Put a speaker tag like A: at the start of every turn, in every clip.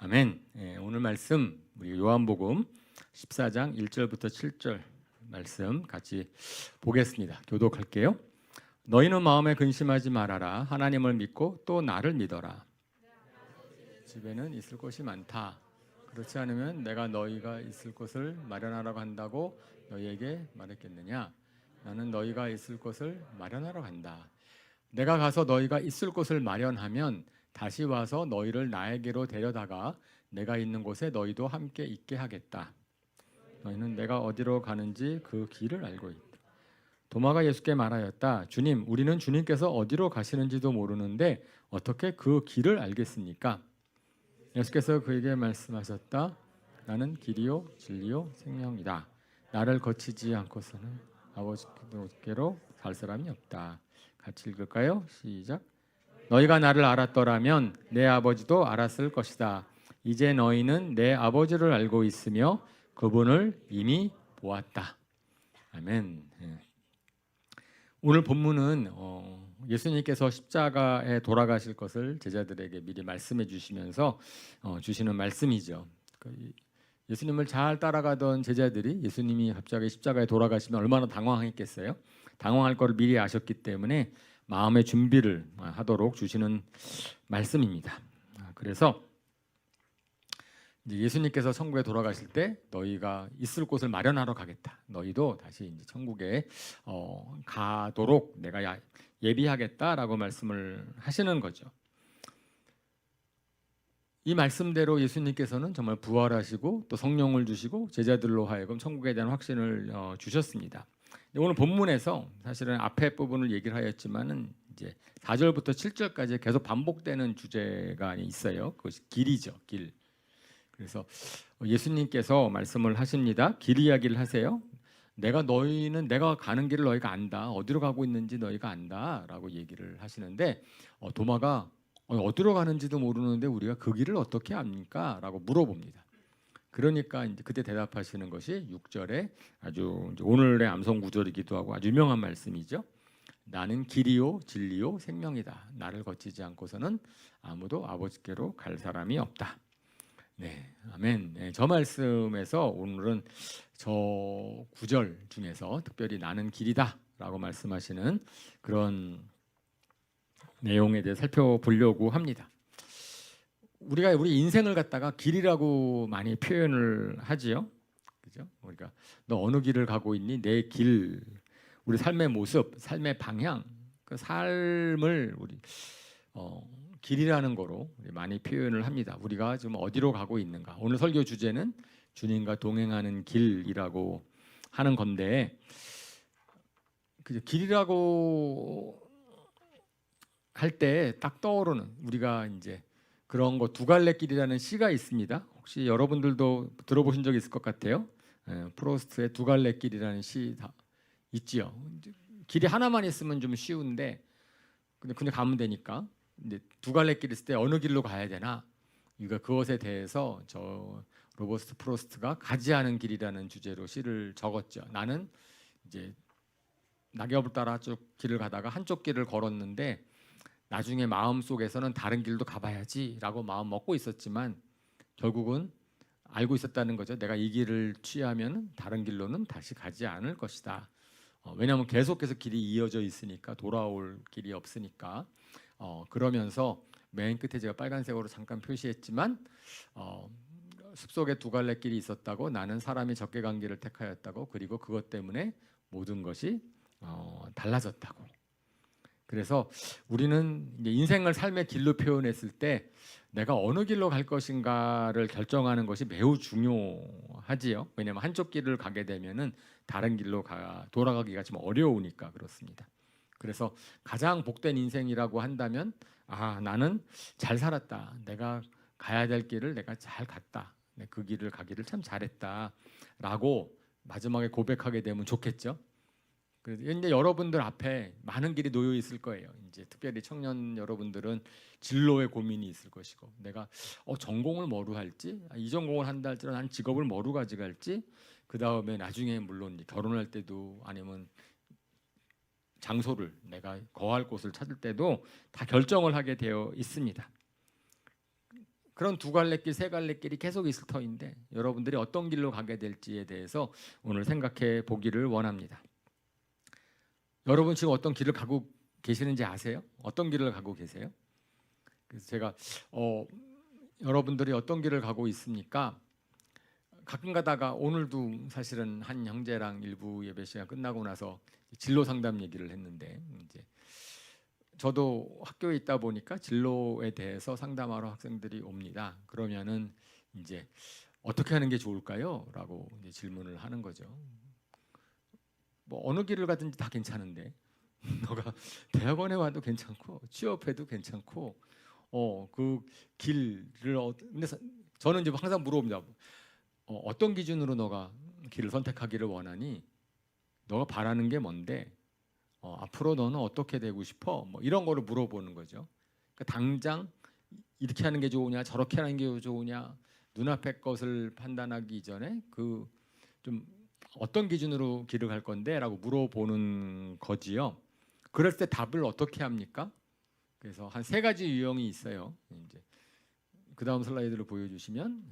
A: 아멘. 오늘 말씀 우리 요한복음 14장 1절부터 7절 말씀 같이 보겠습니다. 교독할게요. 너희는 마음에 근심하지 말아라. 하나님을 믿고 또 나를 믿어라. 집에는 있을 곳이 많다. 그렇지 않으면 내가 너희가 있을 곳을 마련하라고 한다고 너희에게 말했겠느냐? 나는 너희가 있을 곳을 마련하러 간다. 내가 가서 너희가 있을 곳을 마련하면 다시 와서 너희를 나에게로 데려다가 내가 있는 곳에 너희도 함께 있게 하겠다. 너희는 내가 어디로 가는지 그 길을 알고 있다. 도마가 예수께 말하였다. 주님, 우리는 주님께서 어디로 가시는지도 모르는데 어떻게 그 길을 알겠습니까? 예수께서 그에게 말씀하셨다. 나는 길이요 진리요 생명이다. 나를 거치지 않고서는 아버지께로 갈 사람이 없다. 같이 읽을까요? 시작. 너희가 나를 알았더라면 내 아버지도 알았을 것이다. 이제 너희는 내 아버지를 알고 있으며 그분을 이미 보았다. 아멘. 오늘 본문은 예수님께서 십자가에 돌아가실 것을 제자들에게 미리 말씀해 주시면서 주시는 말씀이죠. 예수님을 잘 따라가던 제자들이 예수님이 갑자기 십자가에 돌아가시면 얼마나 당황했겠어요? 당황할 것을 미리 아셨기 때문에 마음의 준비를 하도록 주시는 말씀입니다. 그래서 이제 예수님께서 천국에 돌아가실 때 너희가 있을 곳을 마련하러 가겠다. 너희도 다시 이제 천국에 가도록 내가 예비하겠다라고 말씀을 하시는 거죠. 이 말씀대로 예수님께서는 정말 부활하시고 또 성령을 주시고 제자들로 하여금 천국에 대한 확신을 주셨습니다. 오늘 본문에서 사실은 앞에 부분을 얘기를 하였지만은 이제 4절부터 7절까지 계속 반복되는 주제가 있어요. 그것이 길이죠, 길. 그래서 예수님께서 말씀을 하십니다. 길 이야기를 하세요. 너희는 내가 가는 길을 너희가 안다. 어디로 가고 있는지 너희가 안다라고 얘기를 하시는데 도마가 어디로 가는지도 모르는데 우리가 그 길을 어떻게 압니까? 라고 물어봅니다. 그러니까 이제 그때 대답하시는 것이 6절에 아주 오늘의 암송 구절이기도 하고 아주 유명한 말씀이죠. 나는 길이요 진리요 생명이다. 나를 거치지 않고서는 아무도 아버지께로 갈 사람이 없다. 네, 아멘. 네, 저 말씀에서 오늘은 저 구절 중에서 특별히 나는 길이다라고 말씀하시는 그런 내용에 대해 살펴보려고 합니다. 우리 인생을 갖다가 길이라고 많이 표현을 하지요. 그죠? 우리가 너 어느 길을 가고 있니? 내 길, 우리 삶의 모습, 삶의 방향, 그 삶을 우리 길이라는 거로 많이 표현을 합니다. 우리가 지금 어디로 가고 있는가? 오늘 설교 주제는 주님과 동행하는 길이라고 하는 건데, 길이라고 할 때 딱 떠오르는 우리가 이제 그런 거 두 갈래 길이라는 시가 있습니다. 혹시 여러분들도 들어보신 적 있을 것 같아요. 프로스트의 두 갈래 길이라는 시 있지요. 길이 하나만 있으면 좀 쉬운데 그냥 가면 되니까. 이제 두 갈래 길 있을 때 어느 길로 가야 되나? 그것에 대해서 저 로버트 프로스트가 가지 않은 길이라는 주제로 시를 적었죠. 나는 이제 낙엽을 따라 쭉 길을 가다가 한쪽 길을 걸었는데 나중에 마음속에서는 다른 길도 가봐야지라고 마음 먹고 있었지만 결국은 알고 있었다는 거죠. 내가 이 길을 취하면 다른 길로는 다시 가지 않을 것이다. 왜냐하면 계속해서 길이 이어져 있으니까 돌아올 길이 없으니까. 그러면서 맨 끝에 제가 빨간색으로 잠깐 표시했지만 숲속에 두 갈래 길이 있었다고 나는 사람이 적게 간 길을 택하였다고 그리고 그것 때문에 모든 것이 달라졌다고. 그래서 우리는 이제 인생을 삶의 길로 표현했을 때 내가 어느 길로 갈 것인가를 결정하는 것이 매우 중요하지요. 왜냐하면 한쪽 길을 가게 되면은 다른 길로 돌아가기가 좀 어려우니까 그렇습니다. 그래서 가장 복된 인생이라고 한다면 나는 잘 살았다. 내가 가야 될 길을 내가 잘 갔다. 그 길을 가기를 참 잘했다라고 마지막에 고백하게 되면 좋겠죠. 이제 여러분들 앞에 많은 길이 놓여 있을 거예요. 이제 특별히 청년 여러분들은 진로에 고민이 있을 것이고, 내가 전공을 뭐로 할지, 이 전공을 한다 할지라도 난 직업을 뭐로 가져갈지, 그 다음에 나중에 물론 결혼할 때도 아니면 장소를 내가 거할 곳을 찾을 때도 다 결정을 하게 되어 있습니다. 그런 두 갈래 길, 세 갈래 길이 계속 있을 터인데 여러분들이 어떤 길로 가게 될지에 대해서 오늘 생각해 보기를 원합니다. 여러분 지금 어떤 길을 가고 계시는지 아세요? 어떤 길을 가고 계세요? 그래서 제가 여러분들이 어떤 길을 가고 있습니까? 가끔 가다가 오늘도 사실은 한 형제랑 일부 예배 시간 끝나고 나서 진로 상담 얘기를 했는데 이제 저도 학교에 있다 보니까 진로에 대해서 상담하러 학생들이 옵니다. 그러면은 이제 어떻게 하는 게 좋을까요? 라고 이제 질문을 하는 거죠. 뭐 어느 길을 가든지 다 괜찮은데 너가 대학원에 와도 괜찮고 취업해도 괜찮고 그 길을 근데 저는 이제 항상 물어봅니다. 어떤 기준으로 너가 길을 선택하기를 원하니? 너가 바라는 게 뭔데? 앞으로 너는 어떻게 되고 싶어? 뭐 이런 거를 물어보는 거죠. 그러니까 당장 이렇게 하는 게 좋으냐, 저렇게 하는 게 좋으냐, 눈앞의 것을 판단하기 이전에 그 좀 어떤 기준으로 길을 갈 건데?라고 물어보는 거지요. 그럴 때 답을 어떻게 합니까? 그래서 한 세 가지 유형이 있어요. 이제 그 다음 슬라이드를 보여주시면,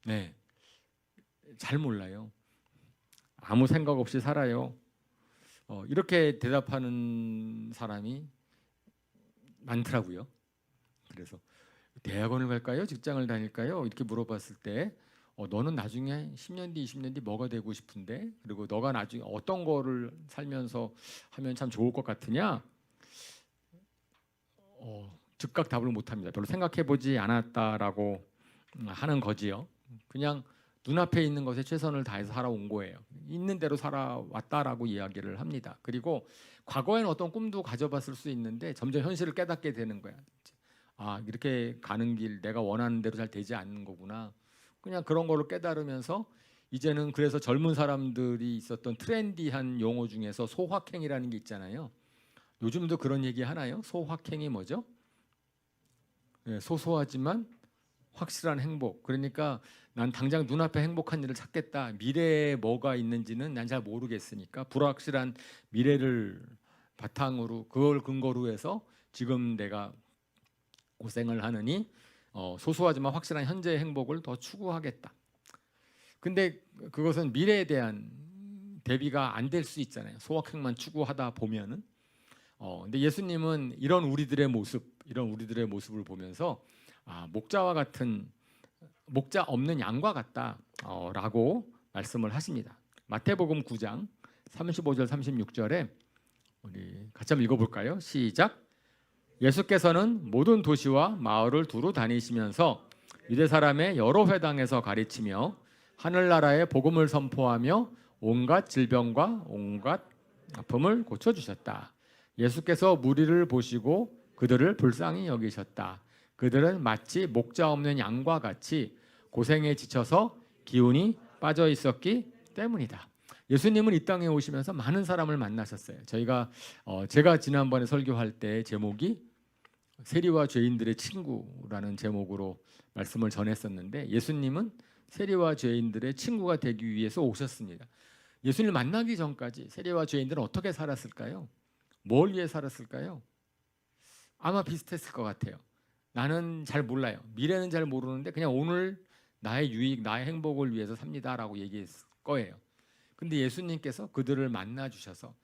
A: 네, 잘 몰라요. 아무 생각 없이 살아요. 이렇게 대답하는 사람이 많더라고요. 그래서 대학원을 갈까요? 직장을 다닐까요? 이렇게 물어봤을 때 너는 나중에 10년 뒤, 20년 뒤 뭐가 되고 싶은데? 그리고 너가 나중에 어떤 거를 살면서 하면 참 좋을 것 같으냐? 즉각 답을 못합니다. 별로 생각해보지 않았다라고 하는 거지요. 그냥 눈앞에 있는 것에 최선을 다해서 살아온 거예요. 있는 대로 살아왔다라고 이야기를 합니다. 그리고 과거에는 어떤 꿈도 가져봤을 수 있는데 점점 현실을 깨닫게 되는 거야. 아, 이렇게 가는 길 내가 원하는 대로 잘 되지 않는 거구나. 그냥 그런 거를 깨달으면서 이제는 그래서 젊은 사람들이 있었던 트렌디한 용어 중에서 소확행이라는 게 있잖아요. 요즘도 그런 얘기 하나요? 소확행이 뭐죠? 네, 소소하지만 확실한 행복. 그러니까 난 당장 눈앞에 행복한 일을 찾겠다. 미래에 뭐가 있는지는 난 잘 모르겠으니까 불확실한 미래를 바탕으로 그걸 근거로 해서 지금 내가 고생을 하느니 소소하지만 확실한 현재의 행복을 더 추구하겠다. 근데 그것은 미래에 대한 대비가 안 될 수 있잖아요. 소확행만 추구하다 보면은. 근데 예수님은 이런 우리들의 모습을 보면서 목자와 같은 목자 없는 양과 같다라고 말씀을 하십니다. 마태복음 9장 35절 36절에 우리 같이 한번 읽어볼까요? 시작. 예수께서는 모든 도시와 마을을 두루 다니시면서 유대 사람의 여러 회당에서 가르치며 하늘나라의 복음을 선포하며 온갖 질병과 온갖 아픔을 고쳐주셨다. 예수께서 무리를 보시고 그들을 불쌍히 여기셨다. 그들은 마치 목자 없는 양과 같이 고생에 지쳐서 기운이 빠져 있었기 때문이다. 예수님은 이 땅에 오시면서 많은 사람을 만나셨어요. 제가 지난번에 설교할 때 제목이 세리와 죄인들의 친구라는 제목으로 말씀을 전했었는데 예수님은 세리와 죄인들의 친구가 되기 위해서 오셨습니다. 예수님을 만나기 전까지 세리와 죄인들은 어떻게 살았을까요? 뭘 위해 살았을까요? 아마 비슷했을 것 같아요. 나는 잘 몰라요. 미래는 잘 모르는데 그냥 오늘 나의 유익, 나의 행복을 위해서 삽니다라고 얘기했을 거예요. 근데 예수님께서 그들을 만나 주셔서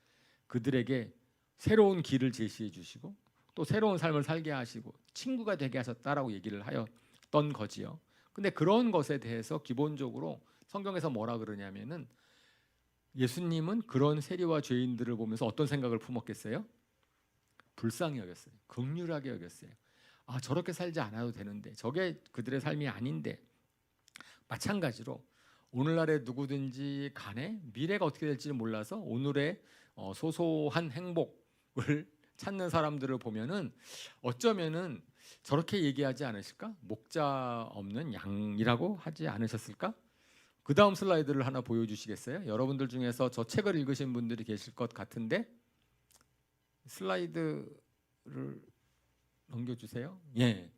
A: 그들에게 새로운 길을 제시해 주시고 또 새로운 삶을 살게 하시고 친구가 되게 하셨다라고 얘기를 하였던 거지요. 근데 그런 것에 대해서 기본적으로 성경에서 뭐라 그러냐면은 예수님은 그런 세리와 죄인들을 보면서 어떤 생각을 품었겠어요? 불쌍히 여겼어요. 긍휼하게 여겼어요. 저렇게 살지 않아도 되는데 저게 그들의 삶이 아닌데. 마찬가지로 오늘날의 누구든지 간에 미래가 어떻게 될지는 몰라서 오늘의 소소한 행복을 찾는 사람들을 보면은 어쩌면은 저렇게 얘기하지 않으실까? 목자 없는 양이라고 하지 않으셨을까? 그 다음 슬라이드를 하나 보여주시겠어요? 여러분들 중에서 저 책을 읽으신 분들이 계실 것 같은데 슬라이드를 넘겨주세요. 예,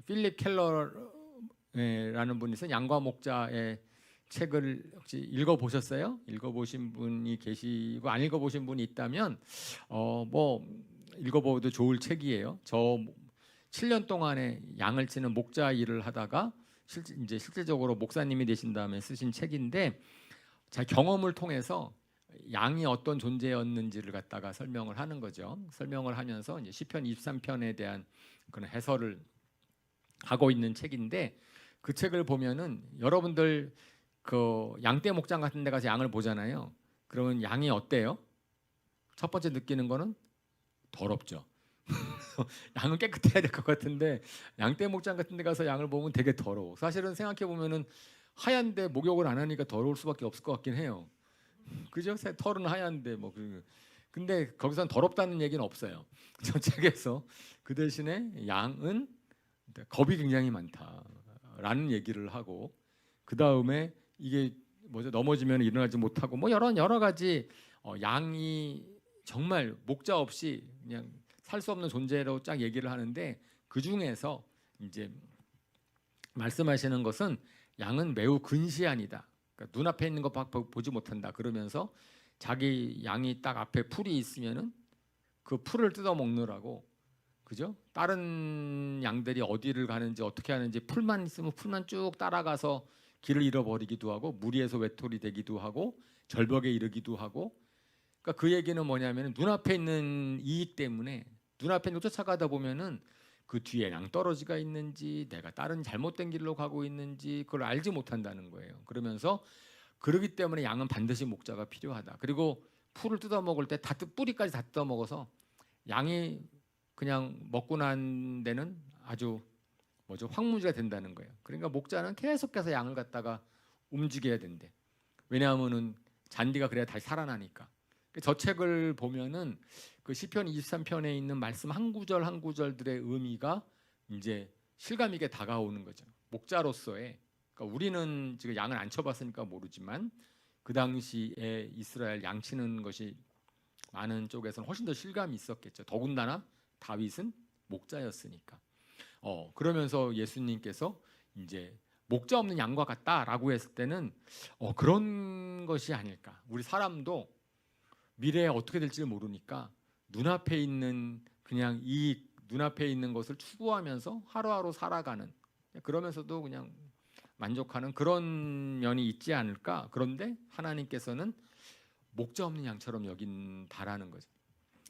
A: 필립 켈러라는 분이 쓴 양과 목자의 책을 혹시 읽어보셨어요? 읽어보신 분이 계시고 안 읽어보신 분이 있다면 뭐 읽어봐도 좋을 책이에요. 7년 동안에 양을 치는 목자 일을 하다가 이제 실질적으로 목사님이 되신 다음에 쓰신 책인데, 자 경험을 통해서 양이 어떤 존재였는지를 갖다가 설명을 하는 거죠. 설명을 하면서 이제 시편 23편에 대한 그런 해설을 하고 있는 책인데, 그 책을 보면은 여러분들 그 양떼 목장 같은 데 가서 양을 보잖아요. 그러면 양이 어때요? 첫 번째 느끼는 거는 더럽죠. 양은 깨끗해야 될 것 같은데 양떼 목장 같은 데 가서 양을 보면 되게 더러워. 사실은 생각해 보면은 하얀데 목욕을 안 하니까 더러울 수밖에 없을 것 같긴 해요. 그죠? 털은 하얀데 뭐 근데 거기선 더럽다는 얘기는 없어요. 저 책에서 그 대신에 양은 겁이 굉장히 많다라는 얘기를 하고, 그 다음에 이게 뭐죠? 넘어지면 일어나지 못하고 뭐 여러 가지 양이 정말 목자 없이 그냥 살 수 없는 존재로 쫙 얘기를 하는데, 그 중에서 이제 말씀하시는 것은 양은 매우 근시안이다. 그러니까 눈앞에 있는 것 보지 못한다. 그러면서 자기 양이 딱 앞에 풀이 있으면은 그 풀을 뜯어 먹느라고, 그죠? 다른 양들이 어디를 가는지 어떻게 하는지 풀만 있으면 풀만 쭉 따라가서 길을 잃어버리기도 하고 무리에서 외톨이 되기도 하고 절벽에 이르기도 하고. 그러니까 그 얘기는 뭐냐면 눈앞에 있는 이익 때문에 눈앞에 있는 거 쫓아가다 보면은 그 뒤에 낭떠러지가 있는지 내가 다른 잘못된 길로 가고 있는지 그걸 알지 못한다는 거예요. 그러면서 그러기 때문에 양은 반드시 목자가 필요하다. 그리고 풀을 뜯어 먹을 때 뿌리까지 다 뜯어 먹어서 양이 그냥 먹고 난 데는 아주 뭐죠? 황무지가 된다는 거예요. 그러니까 목자는 계속해서 양을 갖다가 움직여야 된대. 왜냐하면은 잔디가 그래야 다시 살아나니까. 저 책을 보면은 그 시편 23편에 있는 말씀 한 구절 한 구절들의 의미가 이제 실감 있게 다가오는 거죠. 목자로서의, 그러니까 우리는 지금 양을 안 쳐봤으니까 모르지만 그 당시에 이스라엘 양 치는 것이 많은 쪽에서는 훨씬 더 실감이 있었겠죠. 더군다나 다윗은 목자였으니까. 그러면서 예수님께서 이제 목자 없는 양과 같다라고 했을 때는 그런 것이 아닐까. 우리 사람도 미래에 어떻게 될지 모르니까 눈앞에 있는 그냥 이 눈앞에 있는 것을 추구하면서 하루하루 살아가는, 그러면서도 그냥 만족하는 그런 면이 있지 않을까. 그런데 하나님께서는 목자 없는 양처럼 여긴다라는 거죠.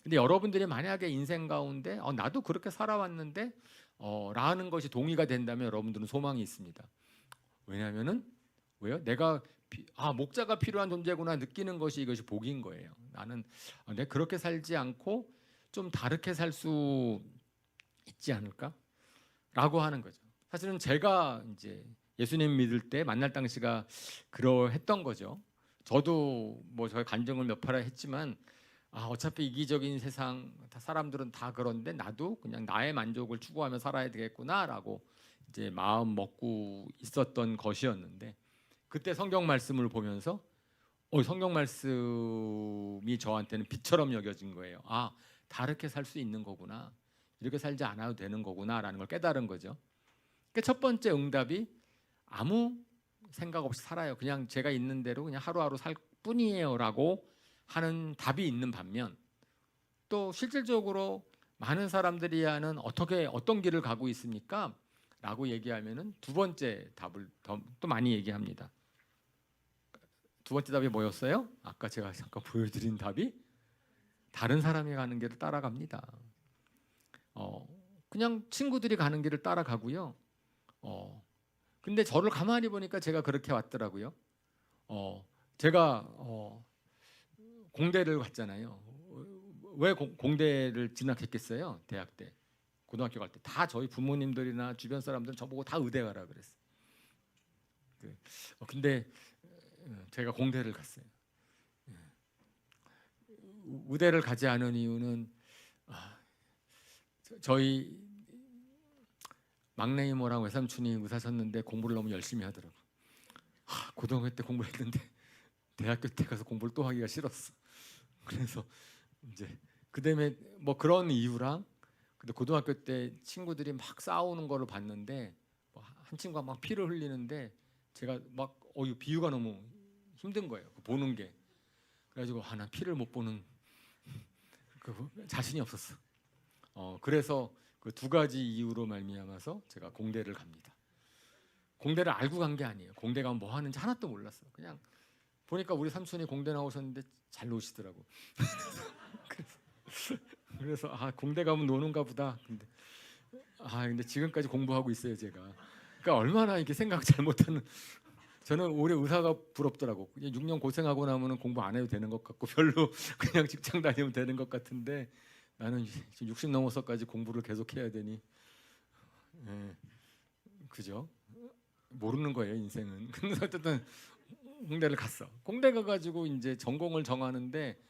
A: 근데 여러분들이 만약에 인생 가운데 나도 그렇게 살아왔는데 라는 것이 동의가 된다면 여러분들은 소망이 있습니다. 왜냐하면은 왜요? 내가 목자가 필요한 존재구나 느끼는 것이 이것이 복인 거예요. 나는 내가 그렇게 살지 않고 좀 다르게 살 수 있지 않을까라고 하는 거죠. 사실은 제가 이제 예수님 믿을 때 만날 당시가 그러했던 거죠. 저도 뭐 저의 간증을 몇 파라 했지만 어차피 이기적인 세상 사람들은 다 그런데 나도 그냥 나의 만족을 추구하며 살아야 되겠구나라고 이제 마음 먹고 있었던 것이었는데, 그때 성경 말씀을 보면서 성경 말씀이 저한테는 빛처럼 여겨진 거예요. 다르게 살 수 있는 거구나, 이렇게 살지 않아도 되는 거구나라는 걸 깨달은 거죠. 그러니까 첫 번째 응답이 아무 생각 없이 살아요. 그냥 제가 있는 대로 그냥 하루하루 살 뿐이에요라고 하는 답이 있는 반면, 또 실질적으로 많은 사람들이 하는 어떤 길을 가고 있습니까? 라고 얘기하면은 두 번째 답을 또 많이 얘기합니다. 두 번째 답이 뭐였어요? 아까 제가 잠깐 보여드린 답이 다른 사람이 가는 길을 따라갑니다. 그냥 친구들이 가는 길을 따라가고요. 근데 저를 가만히 보니까 제가 그렇게 왔더라고요. 제가 공대를 갔잖아요. 왜 공대를 진학했겠어요? 대학 때, 고등학교 갈 때 다 저희 부모님들이나 주변 사람들은 저보고 다 의대 가라 그랬어요. 근데 제가 공대를 갔어요. 의대를 가지 않은 이유는 저희 막내 이모랑 외삼촌이 의사셨는데 공부를 너무 열심히 하더라고. 고등학교 때 공부했는데 대학교 때 가서 공부를 또 하기가 싫었어. 그래서 이제 그다음에 뭐 그런 이유랑, 근데 고등학교 때 친구들이 막 싸우는 거를 봤는데 한 친구가 막 피를 흘리는데 제가 막 비유가 너무 힘든 거예요. 보는 게. 그래가지고 난 피를 못 보는 자신이 없었어. 그래서 그 두 가지 이유로 말미암아서 제가 공대를 갑니다. 공대를 알고 간 게 아니에요. 공대 가면 뭐 하는지 하나도 몰랐어요. 그냥 보니까 우리 삼촌이 공대 나오셨는데 잘 노시더라고. 그래서 아 공대 가면 노는가 보다. 근데 지금까지 공부하고 있어요 제가. 그러니까 얼마나 이렇게 생각 잘못하는. 저는 올해 의사가 부럽더라고. 그냥 6년 고생하고 나면은 공부 안 해도 되는 것 같고 별로 그냥 직장 다니면 되는 것 같은데 나는 지금 60 넘어서까지 공부를 계속 해야 되니. 예, 그죠? 모르는 거예요 인생은. 근데 어쨌든 공대를 갔어. 공대 가가지고 이제 전공을 정하는데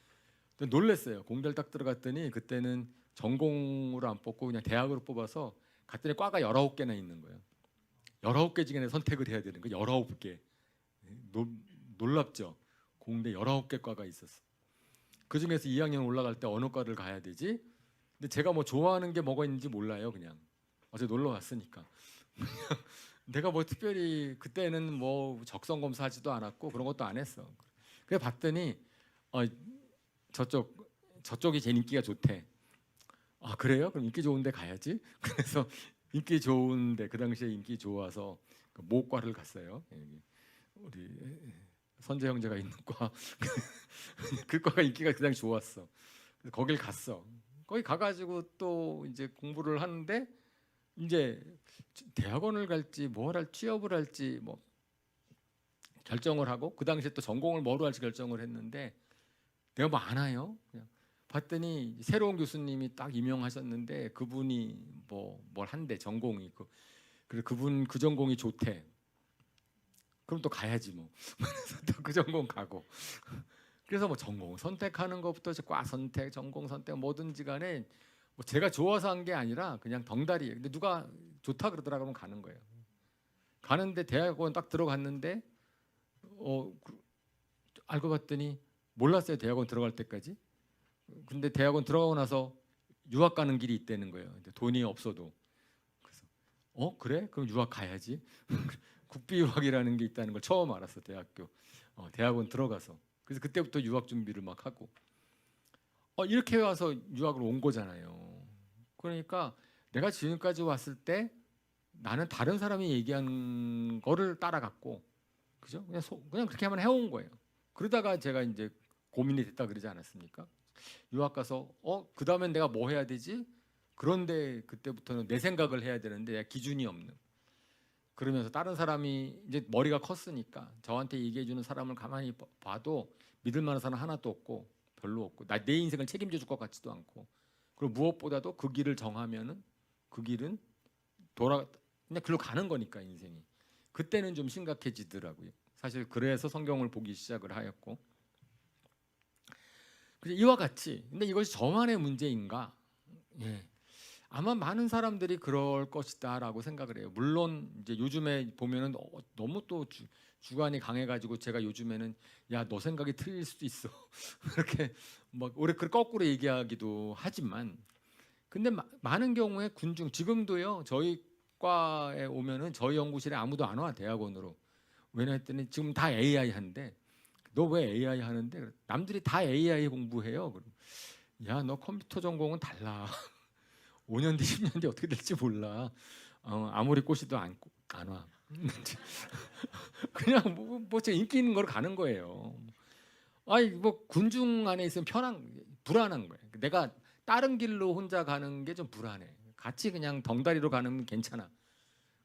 A: 놀랬어요. 공대를 딱 들어갔더니 그때는 전공으로 안 뽑고 그냥 대학으로 뽑아서 갔더니 과가 19개나 있는 거예요. 19개 중에 선택을 해야 되는 거예요. 19개. 놀랍죠? 공대 19개 과가 있었어. 그중에서 2학년 올라갈 때 어느 과를 가야 되지? 근데 제가 뭐 좋아하는 게 뭐가 있는지 몰라요. 그냥 어제 놀러 왔으니까. 내가 뭐 특별히 그때는 뭐 적성 검사하지도 않았고 그런 것도 안 했어. 그래 봤더니 저쪽이 제일 인기가 좋대. 아 그래요? 그럼 인기 좋은데 가야지. 그래서 인기 좋은데 그 당시에 인기 좋아서 그 모과를 갔어요. 우리 선재 형제가 있는 과. 그 과가 인기가 그 당시 좋았어. 그래서 거길 갔어. 거기 가가지고 또 이제 공부를 하는데 이제 대학원을 갈지 뭘 할 취업을 할지 뭐 결정을 하고 그 당시에 또 전공을 뭐로 할지 결정을 했는데 내가 뭐 아나요? 그냥 봤더니 새로운 교수님이 딱 임명하셨는데 그분이 뭐 뭘 한대 전공이 있고 그래 그분 그 전공이 좋대. 그럼 또 가야지 뭐. 그래서 또 그 전공 가고. 그래서 뭐 전공 선택하는 것부터 과 선택, 전공 선택 뭐든지 간에 뭐 제가 좋아서 한 게 아니라 그냥 덩달이. 근데 누가 좋다 그러더라 그러면 가는 거예요. 가는데 대학원 딱 들어갔는데 알고 봤더니 몰랐어요. 대학원 들어갈 때까지. 근데 대학원 들어가고 나서 유학 가는 길이 있다는 거예요. 근데 돈이 없어도. 그래서 그래? 그럼 유학 가야지. 국비 유학이라는 게 있다는 걸 처음 알았어. 대학원 들어가서. 그래서 그때부터 유학 준비를 막 하고 이렇게 와서 유학을 온 거잖아요. 그러니까 내가 지금까지 왔을 때 나는 다른 사람이 얘기한 거를 따라갔고, 그죠? 그냥 그렇게 하면 해온 거예요. 그러다가 제가 이제 고민이 됐다 그러지 않았습니까? 유학 가서 그 다음엔 내가 뭐 해야 되지? 그런데 그때부터는 내 생각을 해야 되는데 기준이 없는. 그러면서 다른 사람이 이제 머리가 컸으니까 저한테 얘기해 주는 사람을 가만히 봐도 믿을 만한 사람 하나도 없고 별로 없고 내 인생을 책임져 줄 것 같지도 않고 그리고 무엇보다도 그 길을 정하면은 그 길은 그냥 글로 가는 거니까 인생이 그때는 좀 심각해지더라고요. 사실 그래서 성경을 보기 시작을 하였고 이와 같이 근데 이것이 저만의 문제인가? 예. 아마 많은 사람들이 그럴 것이다라고 생각을 해요. 물론 이제 요즘에 보면은 너무 또 주관이 강해가지고 제가 요즘에는 야 너 생각이 틀릴 수도 있어 그렇게 막 오래 그 거꾸로 얘기하기도 하지만 근데 많은 경우에 군중 지금도요 저희 과에 오면은 저희 연구실에 아무도 안 와 대학원으로 왜냐 했더니 지금 다 AI 하는데 너 왜 AI 하는데 남들이 다 AI 공부해요. 그럼 야 너 컴퓨터 전공은 달라. 5년 뒤 10년 뒤 어떻게 될지 몰라. 아무리 꼬시도 안 와. 그냥 제 인기 있는 걸 가는 거예요. 아니 뭐 군중 안에 있으면 불안한 거예요. 내가 다른 길로 혼자 가는 게 좀 불안해. 같이 그냥 덩다리로 가는 괜찮아.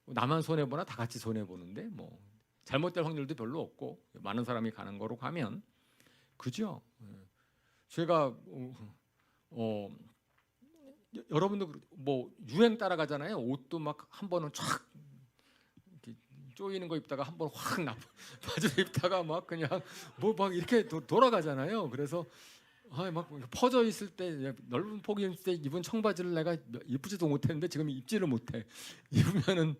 A: 나만 손해 보나 다 같이 손해 보는데 뭐 잘못될 확률도 별로 없고 많은 사람이 가는 거로 가면 그죠? 제가 여러분도 뭐 유행 따라가잖아요. 옷도 막 한 번은 촥 쪼이는 거 입다가 한 번 확 바지 입다가 막 그냥 뭐 막 이렇게 돌아가잖아요. 그래서 막 퍼져 있을 때 넓은 폭이 있을 때 입은 청바지를 내가 입지도 못했는데 지금 입지를 못해. 입으면은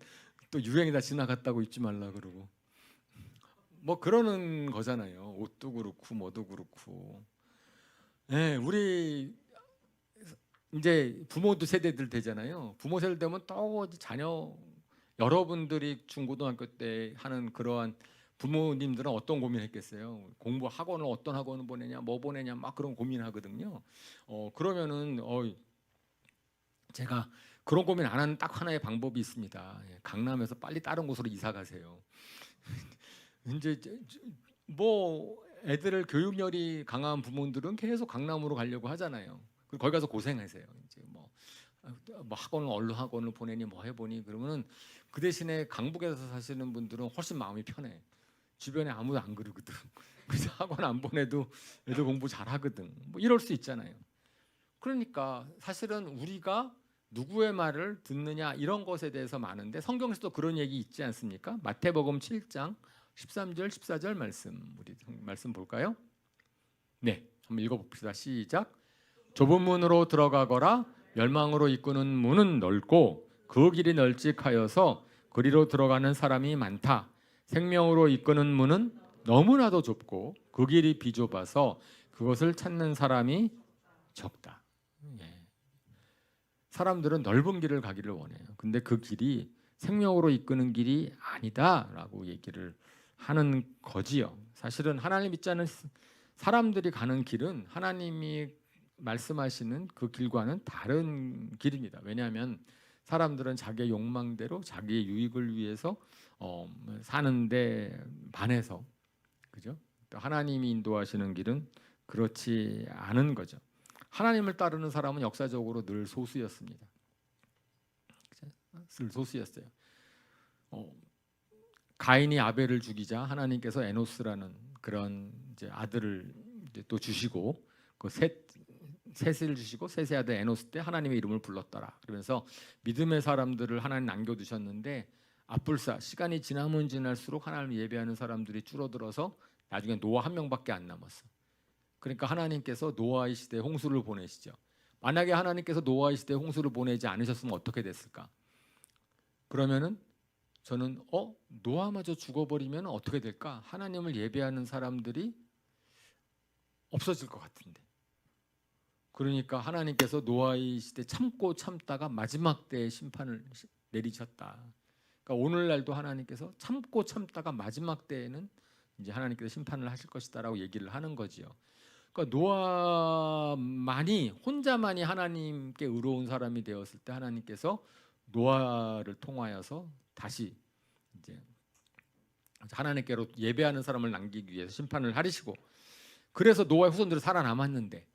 A: 또 유행이 다 지나갔다고 입지 말라 그러고 뭐 그러는 거잖아요. 옷도 그렇고 뭐도 그렇고. 네, 우리 이제 부모도 세대들 되잖아요. 부모 세대 되면 또 자녀 여러분들이 중고등학교 때 하는 그러한 부모님들은 어떤 고민했겠어요? 공부 학원을 어떤 학원을 보내냐, 뭐 보내냐 막 그런 고민하거든요. 그러면은 제가 그런 고민 안 하는 딱 하나의 방법이 있습니다. 강남에서 빨리 다른 곳으로 이사 가세요. 이제 뭐 애들을 교육열이 강한 부모들은 계속 강남으로 가려고 하잖아요. 그리고 거기 가서 고생하세요. 이제 뭐 학원을 얼른 학원을 보내니 뭐 해보니 그러면은 그 대신에 강북에서 사시는 분들은 훨씬 마음이 편해. 주변에 아무도 안 그러거든. 그래서 학원 안 보내도 애들 공부 잘하거든. 뭐 이럴 수 있잖아요. 그러니까 사실은 우리가 누구의 말을 듣느냐 이런 것에 대해서 많은데 성경에서도 그런 얘기 있지 않습니까? 마태복음 7장 13절 14절 말씀 우리 말씀 볼까요? 네, 한번 읽어봅시다. 시작. 좁은 문으로 들어가거라. 멸망으로 이끄는 문은 넓고 그 길이 널찍하여서 그리로 들어가는 사람이 많다. 생명으로 이끄는 문은 너무나도 좁고 그 길이 비좁아서 그것을 찾는 사람이 적다. 예. 사람들은 넓은 길을 가기를 원해요. 근데 그 길이 생명으로 이끄는 길이 아니다라고 얘기를 하는 거지요. 사실은 하나님 믿지 않는 사람들이 가는 길은 하나님이 말씀하시는 그 길과는 다른 길입니다. 왜냐하면 사람들은 자기의 욕망대로 자기의 유익을 위해서 사는데 반해서 그죠? 또 하나님이 인도하시는 길은 그렇지 않은 거죠. 하나님을 따르는 사람은 역사적으로 늘 소수였습니다. 늘 소수였어요. 가인이 아벨을 죽이자 하나님께서 에노스라는 그런 이제 아들을 이제 또 주시고 그 셋을 주시고 셋의 아들 에노스 때 하나님의 이름을 불렀더라. 그러면서 믿음의 사람들을 하나님 남겨두셨는데 앞불사 시간이 지나면 지날수록 하나님을 예배하는 사람들이 줄어들어서 나중에 노아 한 명밖에 안 남았어. 그러니까 하나님께서 노아의 시대에 홍수를 보내시죠. 만약에 하나님께서 노아의 시대에 홍수를 보내지 않으셨으면 어떻게 됐을까? 그러면은 저는 노아마저 죽어버리면 어떻게 될까? 하나님을 예배하는 사람들이 없어질 것 같은데. 그러니까 하나님께서 노아의 시대 참고 참다가 마지막 때에 심판을 내리셨다. 그러니까 오늘날도 하나님께서 참고 참다가 마지막 때에는 이제 하나님께서 심판을 하실 것이다라고 얘기를 하는 거지요. 그러니까 노아만이 혼자만이 하나님께 의로운 사람이 되었을 때 하나님께서 노아를 통하여서 다시 이제 하나님께로 예배하는 사람을 남기기 위해서 심판을 하리시고 그래서 노아의 후손들이 살아남았는데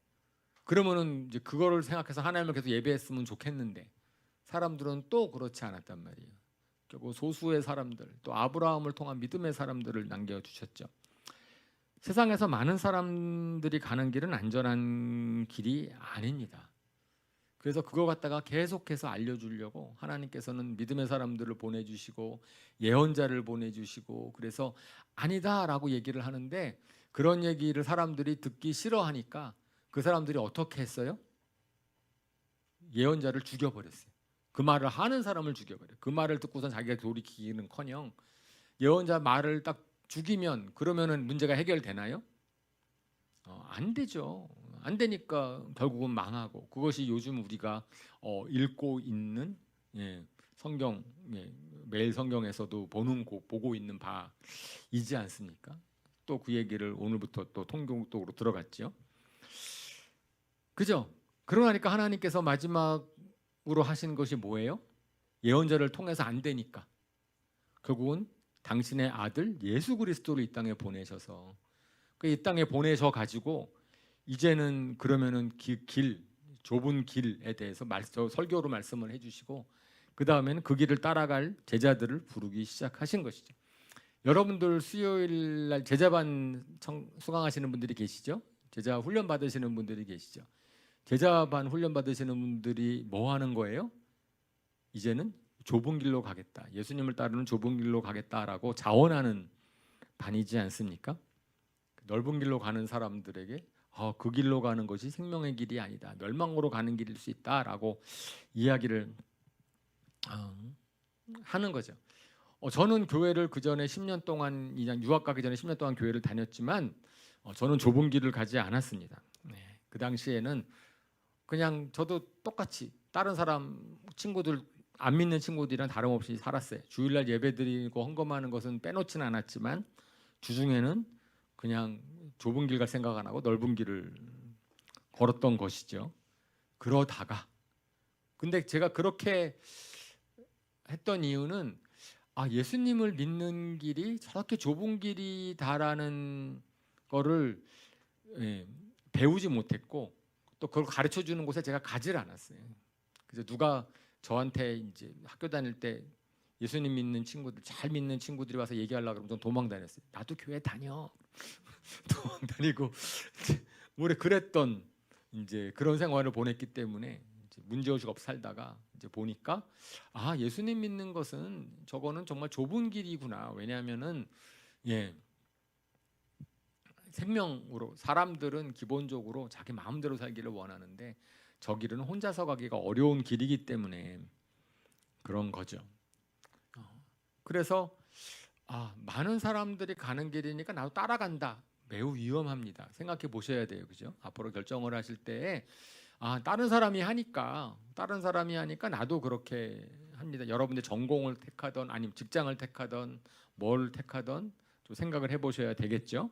A: 그러면은 이제 그거를 생각해서 하나님을 계속 예배했으면 좋겠는데 사람들은 또 그렇지 않았단 말이에요. 결국 소수의 사람들 또 아브라함을 통한 믿음의 사람들을 남겨주셨죠. 세상에서 많은 사람들이 가는 길은 안전한 길이 아닙니다. 그래서 그거 갖다가 계속해서 알려주려고 하나님께서는 믿음의 사람들을 보내주시고 예언자를 보내주시고 그래서 아니다라고 얘기를 하는데 그런 얘기를 사람들이 듣기 싫어하니까 그 사람들이 어떻게 했어요? 예언자를 죽여버렸어요. 그 말을 하는 사람을 죽여버려요. 그 말을 듣고선 자기가 돌이키기는커녕 예언자 말을 딱 죽이면 그러면은 문제가 해결되나요? 안 되죠. 안 되니까 결국은 망하고 그것이 요즘 우리가 읽고 있는 성경 매일 성경에서도 보고 있는 바이지 않습니까? 또 그 얘기를 오늘부터 또 통독으로 들어갔죠. 그죠? 그러니까 하나님께서 마지막으로 하신 것이 뭐예요? 예언자를 통해서 안 되니까 결국은 당신의 아들 예수 그리스도를 이 땅에 보내셔서 이 땅에 보내셔 가지고 이제는 그러면은 좁은 길에 대해서 설교로 말씀을 해주시고 그 다음에는 그 길을 따라갈 제자들을 부르기 시작하신 것이죠. 여러분들 수요일 날 제자반 수강하시는 분들이 계시죠? 제자 훈련 받으시는 분들이 계시죠? 제자반 훈련 받으시는 분들이 뭐 하는 거예요? 이제는 좁은 길로 가겠다. 예수님을 따르는 좁은 길로 가겠다라고 자원하는 반이지 않습니까? 넓은 길로 가는 사람들에게 그 길로 가는 것이 생명의 길이 아니다. 멸망으로 가는 길일 수 있다라고 이야기를 하는 거죠. 저는 교회를 그 전에 10년 동안 유학 가기 전에 10년 동안 교회를 다녔지만 저는 좁은 길을 가지 않았습니다. 그 당시에는 그냥 저도 똑같이 다른 사람 친구들 안 믿는 친구들이랑 다름없이 살았어요. 주일날 예배드리고 헌금하는 것은 빼놓지는 않았지만 주중에는 그냥 좁은 길 갈 생각 안 하고 넓은 길을 걸었던 것이죠. 그러다가 근데 제가 그렇게 했던 이유는 예수님을 믿는 길이 저렇게 좁은 길이다라는 거를 배우지 못했고 또 그걸 가르쳐 주는 곳에 제가 가지를 않았어요. 그래서 누가 저한테 이제 학교 다닐 때 예수님 믿는 친구들, 잘 믿는 친구들이 와서 얘기하려고 그러면 전 도망 다녔어요. 나도 교회 다녀. 도망 다니고 오래 그랬던 이제 그런 생활을 보냈기 때문에 이제 문제의식 없이 살다가 이제 보니까 예수님 믿는 것은 저거는 정말 좁은 길이구나. 왜냐하면은 생명으로 사람들은 기본적으로 자기 마음대로 살기를 원하는데 저 길은 혼자서 가기가 어려운 길이기 때문에 그런 거죠. 그래서 많은 사람들이 가는 길이니까 나도 따라간다. 매우 위험합니다. 생각해 보셔야 돼요, 그죠? 앞으로 결정을 하실 때 다른 사람이 하니까 나도 그렇게 합니다. 여러분들 전공을 택하던 아니면 직장을 택하던 뭘 택하던 좀 생각을 해보셔야 되겠죠.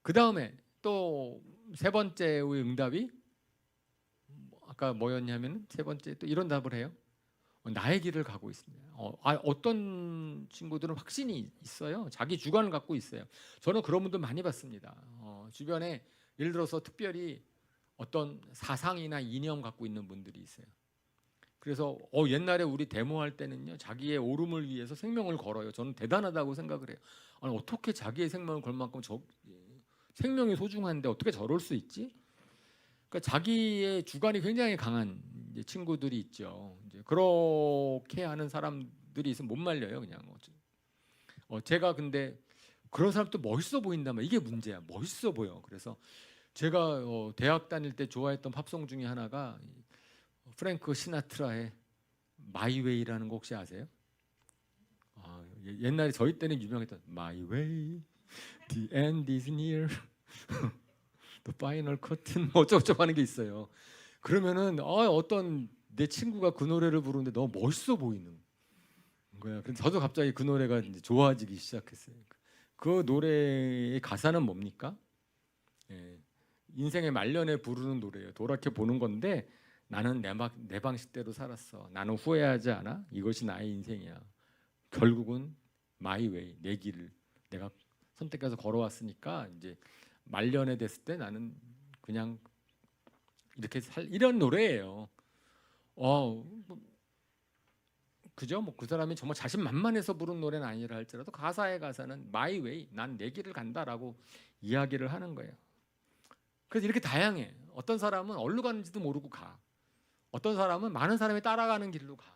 A: 그 다음에 또 세 번째의 응답이 아까 뭐였냐면 세 번째 또 이런 답을 해요. 나의 길을 가고 있습니다. 어떤 친구들은 확신이 있어요. 자기 주관을 갖고 있어요. 저는 그런 분들 많이 봤습니다. 주변에 예를 들어서 특별히 어떤 사상이나 이념 갖고 있는 분들이 있어요. 그래서 옛날에 우리 데모할 때는요, 자기의 오름을 위해서 생명을 걸어요. 저는 대단하다고 생각을 해요. 어떻게 자기의 생명을 걸 만큼 생명이 소중한데 어떻게 저럴 수 있지? 그러니까 자기의 주관이 굉장히 강한 친구들이 있죠. 이제 그렇게 하는 사람들이 있으면 못 말려요, 그냥. 제가 근데 그런 사람도 멋있어 보인다면 이게 문제야. 멋있어 보여. 그래서 제가 대학 다닐 때 좋아했던 팝송 중에 하나가 프랭크 시나트라의 마이 웨이라는 곡 혹시 아세요? 옛날에 저희 때는 유명했던 My Way, The End is Near, The Final Curtain 어쩌고저쩌고 하는 게 있어요. 그러면은 어떤 내 친구가 그 노래를 부르는데 너무 멋있어 보이는 거야. 그래서 저도 갑자기 그 노래가 이제 좋아지기 시작했어요. 그 노래의 가사는 뭡니까? 인생의 말년에 부르는 노래예요. 돌아켜 보는 건데 나는 내 방식대로 살았어. 나는 후회하지 않아. 이것이 나의 인생이야. 결국은 my way, 내 길을 내가 선택해서 걸어왔으니까 이제 말년에 됐을 때 나는 그냥 이렇게 이런 노래예요. 그죠? 그 사람이 정말 자신만만해서 부른 노래는 아니라 할지라도 가사는 my way, 난 내 길을 간다라고 이야기를 하는 거예요. 그래서 이렇게 다양해. 어떤 사람은 어디로 가는지도 모르고 가. 어떤 사람은 많은 사람이 따라가는 길로 가.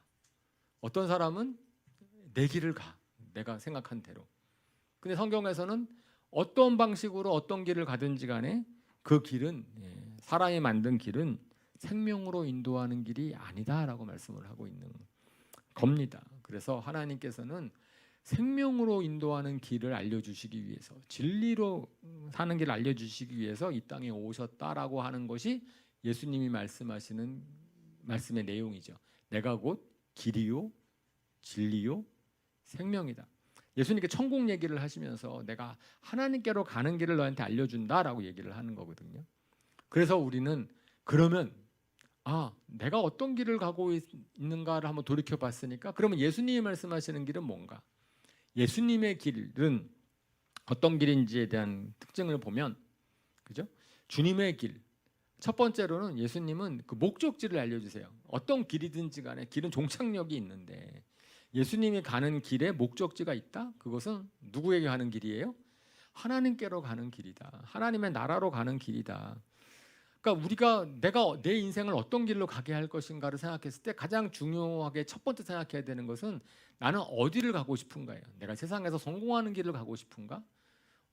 A: 어떤 사람은 내 길을 가. 내가 생각한 대로. 근데 성경에서는 어떤 방식으로 어떤 길을 가든지 간에 그 길은 사람이 만든 길은 생명으로 인도하는 길이 아니다라고 말씀을 하고 있는 겁니다. 그래서 하나님께서는 생명으로 인도하는 길을 알려주시기 위해서 진리로 사는 길을 알려주시기 위해서 이 땅에 오셨다라고 하는 것이 예수님이 말씀하시는 말씀의 내용이죠. 내가 곧 길이요 진리요 생명이다. 예수님께 천국 얘기를 하시면서 내가 하나님께로 가는 길을 너한테 알려준다라고 얘기를 하는 거거든요. 그래서 우리는 그러면 내가 어떤 길을 가고 있는가를 한번 돌이켜 봤으니까 그러면 예수님이 말씀하시는 길은 뭔가? 예수님의 길은 어떤 길인지에 대한 특징을 보면 그죠? 주님의 길. 첫 번째로는 예수님은 그 목적지를 알려주세요. 어떤 길이든지 간에 길은 종착역이 있는데 예수님이 가는 길에 목적지가 있다? 그것은 누구에게 가는 길이에요? 하나님께로 가는 길이다. 하나님의 나라로 가는 길이다. 그러니까 내가 내 인생을 어떤 길로 가게 할 것인가를 생각했을 때 가장 중요하게 첫 번째 생각해야 되는 것은 나는 어디를 가고 싶은가예요. 내가 세상에서 성공하는 길을 가고 싶은가?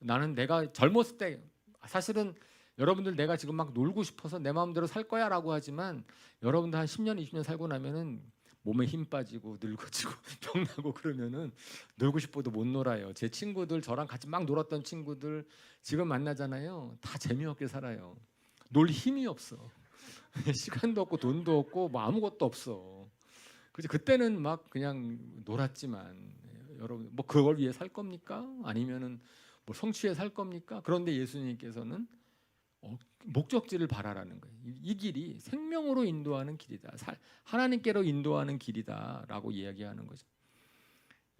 A: 나는 내가 젊었을 때 사실은 여러분들 내가 지금 막 놀고 싶어서 내 마음대로 살 거야 라고 하지만 여러분들 한 10년 20년 살고 나면은 몸에 힘 빠지고 늙어지고 병나고 그러면은 놀고 싶어도 못 놀아요. 제 친구들 저랑 같이 막 놀았던 친구들 지금 만나잖아요. 다 재미없게 살아요. 놀 힘이 없어. 시간도 없고 돈도 없고 뭐 아무것도 없어. 그래서 그때는 막 그냥 놀았지만 여러분 뭐 그걸 위해 살 겁니까? 아니면은 뭐 성취해 살 겁니까? 그런데 예수님께서는 목적지를 바라라는 거예요. 이 길이 생명으로 인도하는 길이다. 하나님께로 인도하는 길이다라고 이야기하는 거죠.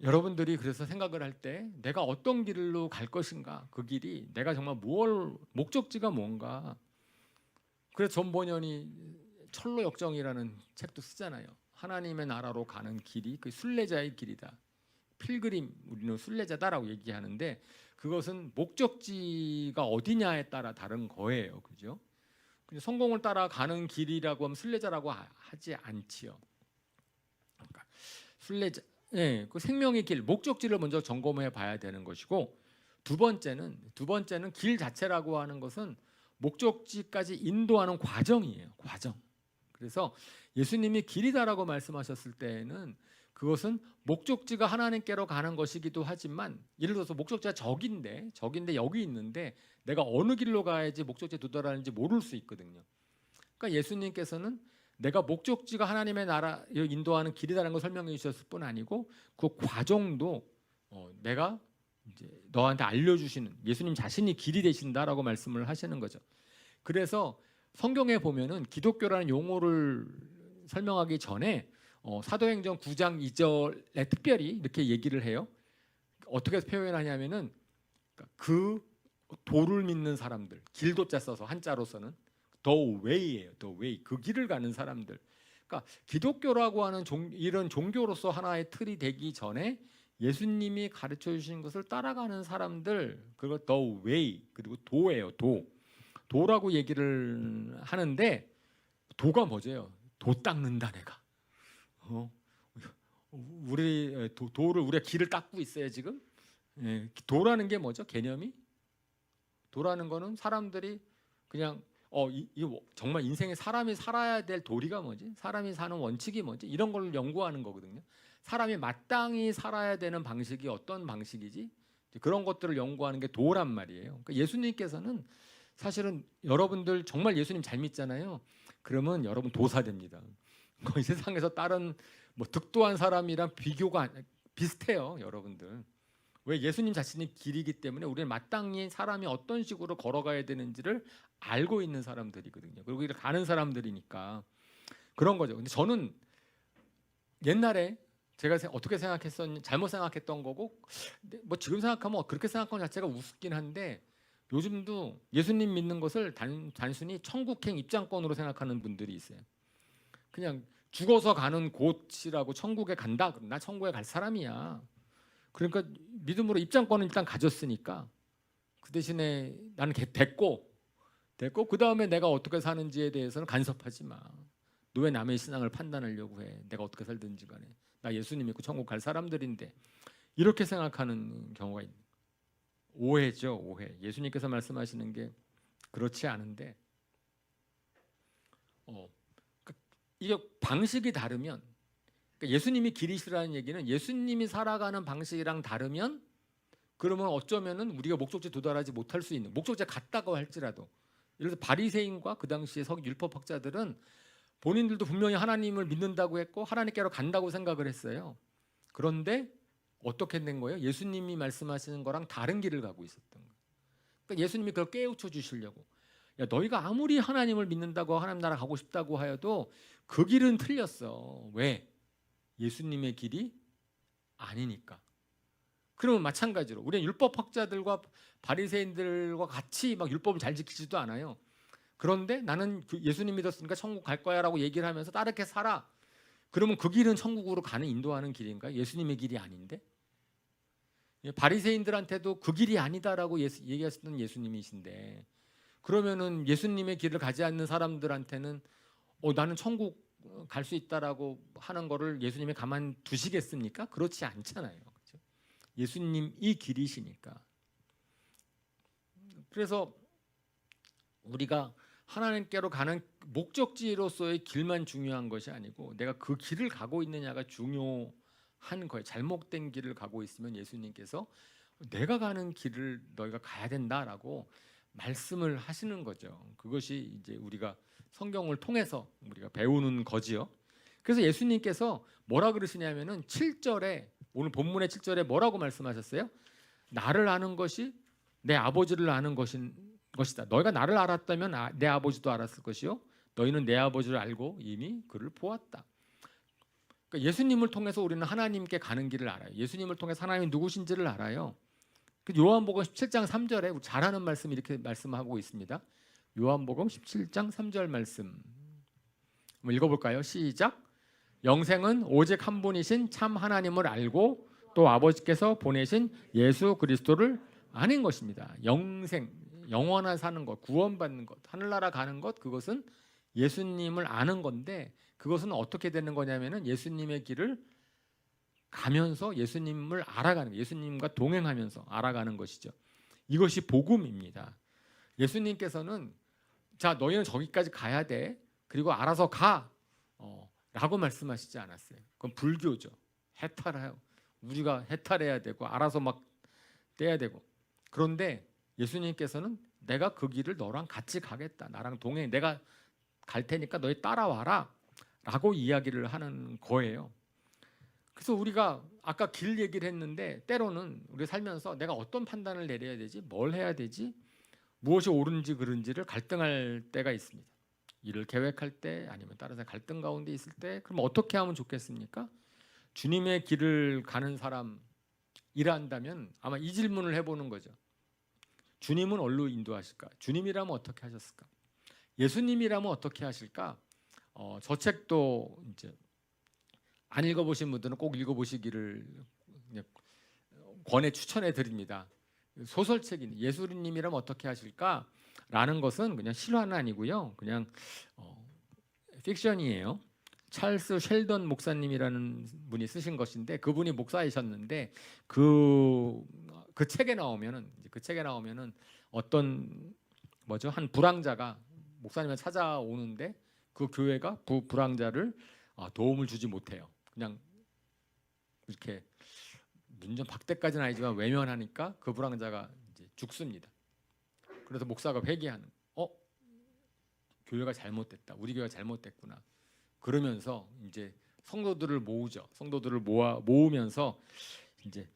A: 여러분들이 그래서 생각을 할 때 내가 어떤 길로 갈 것인가, 그 길이 내가 정말 목적지가 뭔가. 그래서 존 버년이 철로 역정이라는 책도 쓰잖아요. 하나님의 나라로 가는 길이 그 순례자의 길이다. 필그림, 우리는 순례자다라고 얘기하는데 그것은 목적지가 어디냐에 따라 다른 거예요. 그죠? 성공을 따라가는 길이라고 하면 순례자라고 하지 않지요. 그러니까 순례자, 그 생명의 길, 목적지를 먼저 점검해 봐야 되는 것이고, 두 번째는 길 자체라고 하는 것은 목적지까지 인도하는 과정이에요. 과정. 그래서 예수님이 길이다라고 말씀하셨을 때에는 그것은 목적지가 하나님께로 가는 것이기도 하지만, 예를 들어서 목적지가 저긴데 여기 있는데 내가 어느 길로 가야지 목적지에 도달하는지 모를 수 있거든요. 그러니까 예수님께서는 내가 목적지가 하나님의 나라를 인도하는 길이라는 걸 설명해 주셨을 뿐 아니고 그 과정도 내가 이제 너한테 알려주시는, 예수님 자신이 길이 되신다라고 말씀을 하시는 거죠. 그래서 성경에 보면은 기독교라는 용어를 설명하기 전에 사도행전 9장 2절에 특별히 이렇게 얘기를 해요. 어떻게 표현하냐면은 그 도를 믿는 사람들, 길도자 써서 한자로서는 the way예요. the way, 그 길을 가는 사람들. 그러니까 기독교라고 하는 이런 종교로서 하나의 틀이 되기 전에 예수님이 가르쳐 주신 것을 따라가는 사람들, 그걸 the way, 그리고 도예요. 도라고 얘기를 하는데, 도가 뭐죠? 도 닦는다 내가. 우리 도를, 우리가 길을 닦고 있어요 지금. 도라는 게 뭐죠? 개념이? 도라는 거는 사람들이 그냥 이거 정말 인생에 사람이 살아야 될 도리가 뭐지? 사람이 사는 원칙이 뭐지? 이런 걸 연구하는 거거든요. 사람이 마땅히 살아야 되는 방식이 어떤 방식이지? 그런 것들을 연구하는 게 도란 말이에요. 그러니까 예수님께서는 사실은 여러분들 정말 예수님 잘 믿잖아요. 그러면 여러분 도사 됩니다. 거의 세상에서 다른 득도한 사람이랑 비교가 비슷해요, 여러분들. 왜? 예수님 자신이 길이기 때문에 우리는 마땅히 사람이 어떤 식으로 걸어가야 되는지를 알고 있는 사람들이거든요. 그리고 이렇게 가는 사람들이니까 그런 거죠. 근데 저는 옛날에 제가 어떻게 생각했었는지 잘못 생각했던 거고, 지금 생각하면 그렇게 생각하는 자체가 우습긴 한데, 요즘도 예수님 믿는 것을 단순히 천국행 입장권으로 생각하는 분들이 있어요. 그냥 죽어서 가는 곳이라고, 천국에 간다, 그럼 나 천국에 갈 사람이야. 그러니까 믿음으로 입장권은 일단 가졌으니까 그 대신에 나는 됐고 그 다음에 내가 어떻게 사는지에 대해서는 간섭하지 마. 너 왜 남의 신앙을 판단하려고 해? 내가 어떻게 살든지 간에 나 예수님 믿고 천국 갈 사람들인데, 이렇게 생각하는 경우가 있는 오해죠. 오해. 예수님께서 말씀하시는 게 그렇지 않은데, 이게 방식이 다르면, 그러니까 예수님이 길이시라는 얘기는 예수님이 살아가는 방식이랑 다르면, 그러면 어쩌면은 우리가 목적지에 도달하지 못할 수 있는, 목적지에 갔다고 할지라도, 예를 들어서 바리새인과 그 당시에 율법학자들은 본인들도 분명히 하나님을 믿는다고 했고 하나님께로 간다고 생각을 했어요. 그런데 어떻게 된 거예요? 예수님이 말씀하시는 거랑 다른 길을 가고 있었던 거예요. 그러니까 예수님이 그걸 깨우쳐 주시려고, 야, 너희가 아무리 하나님을 믿는다고 하나님 나라 가고 싶다고 하여도 그 길은 틀렸어. 왜? 예수님의 길이 아니니까. 그러면 마찬가지로 우리는 율법학자들과 바리새인들과 같이 막 율법을 잘 지키지도 않아요. 그런데 나는 예수님 믿었으니까 천국 갈 거야라고 얘기를 하면서 따르게 살아. 그러면 그 길은 천국으로 가는, 인도하는 길인가요? 예수님의 길이 아닌데? 바리새인들한테도 그 길이 아니다라고 얘기하셨던 예수님이신데, 그러면은 예수님의 길을 가지 않는 사람들한테는 나는 천국 갈 수 있다라고 하는 거를 예수님이 가만 두시겠습니까? 그렇지 않잖아요. 그렇죠? 예수님이 길이시니까. 그래서 우리가 하나님께로 가는 목적지로서의 길만 중요한 것이 아니고 내가 그 길을 가고 있느냐가 중요한 거예요. 잘못된 길을 가고 있으면 예수님께서 내가 가는 길을 너희가 가야 된다라고 말씀을 하시는 거죠. 그것이 이제 우리가 성경을 통해서 우리가 배우는 거지요. 그래서 예수님께서 뭐라 그러시냐면은 7절에, 오늘 본문의 7절에 뭐라고 말씀하셨어요? 나를 아는 것이 내 아버지를 아는 것인 것이다. 너희가 나를 알았다면 내 아버지도 알았을 것이요 너희는 내 아버지를 알고 이미 그를 보았다. 그러니까 예수님을 통해서 우리는 하나님께 가는 길을 알아요. 예수님을 통해서 하나님이 누구신지를 알아요. 요한복음 17장 3절에 잘 아는 말씀 이렇게 말씀하고 있습니다. 요한복음 17장 3절 말씀 한번 읽어볼까요? 시작. 영생은 오직 한 분이신 참 하나님을 알고 또 아버지께서 보내신 예수 그리스도를 아는 것입니다. 영생, 영원한 사는 것, 구원받는 것, 하늘나라 가는 것, 그것은 예수님을 아는 건데 그것은 어떻게 되는 거냐면은 예수님의 길을 가면서 예수님을 알아가는 거예요. 예수님과 동행하면서 알아가는 것이죠. 이것이 복음입니다. 예수님께서는 자 너희는 저기까지 가야 돼. 그리고 알아서 가. 라고 말씀하시지 않았어요. 그건 불교죠. 해탈해요. 우리가 해탈해야 되고 알아서 막 떼야 되고. 그런데 예수님께서는 내가 그 길을 너랑 같이 가겠다. 나랑 동행. 내가 갈 테니까 너희 따라와라. 라고 이야기를 하는 거예요. 그래서 우리가 아까 길 얘기를 했는데 때로는 우리 살면서 내가 어떤 판단을 내려야 되지? 뭘 해야 되지? 무엇이 옳은지 그른지를 갈등할 때가 있습니다. 일을 계획할 때 아니면 다른 사람 갈등 가운데 있을 때 그럼 어떻게 하면 좋겠습니까? 주님의 길을 가는 사람이란다면 아마 이 질문을 해보는 거죠. 주님은 어디로 인도하실까? 주님이라면 어떻게 하셨을까? 예수님이라면 어떻게 하실까? 저 책도 이제 안 읽어보신 분들은 꼭 읽어보시기를 권해 추천해 드립니다. 소설책인 예수님이라면 어떻게 하실까? 라는 것은 그냥 실화는 아니고요. 그냥 픽션이에요. 찰스 셸던 목사님이라는 분이 쓰신 것인데 그분이 목사이셨는데 그 책에 나오면은 어떤 한 불황자가 목사님을 찾아오는데 그 교회가 불황자를 도움을 주지 못해요. 그냥 이렇게 문전 박대까지는 아니지만 외면하니까 그 불황자가 이제 죽습니다. 그래서 목사가 회개하는, 교회가 잘못됐다. 우리 교회가 잘못됐구나. 그러면서 이제 성도들을 모으죠. 성도들을 모으면서 이제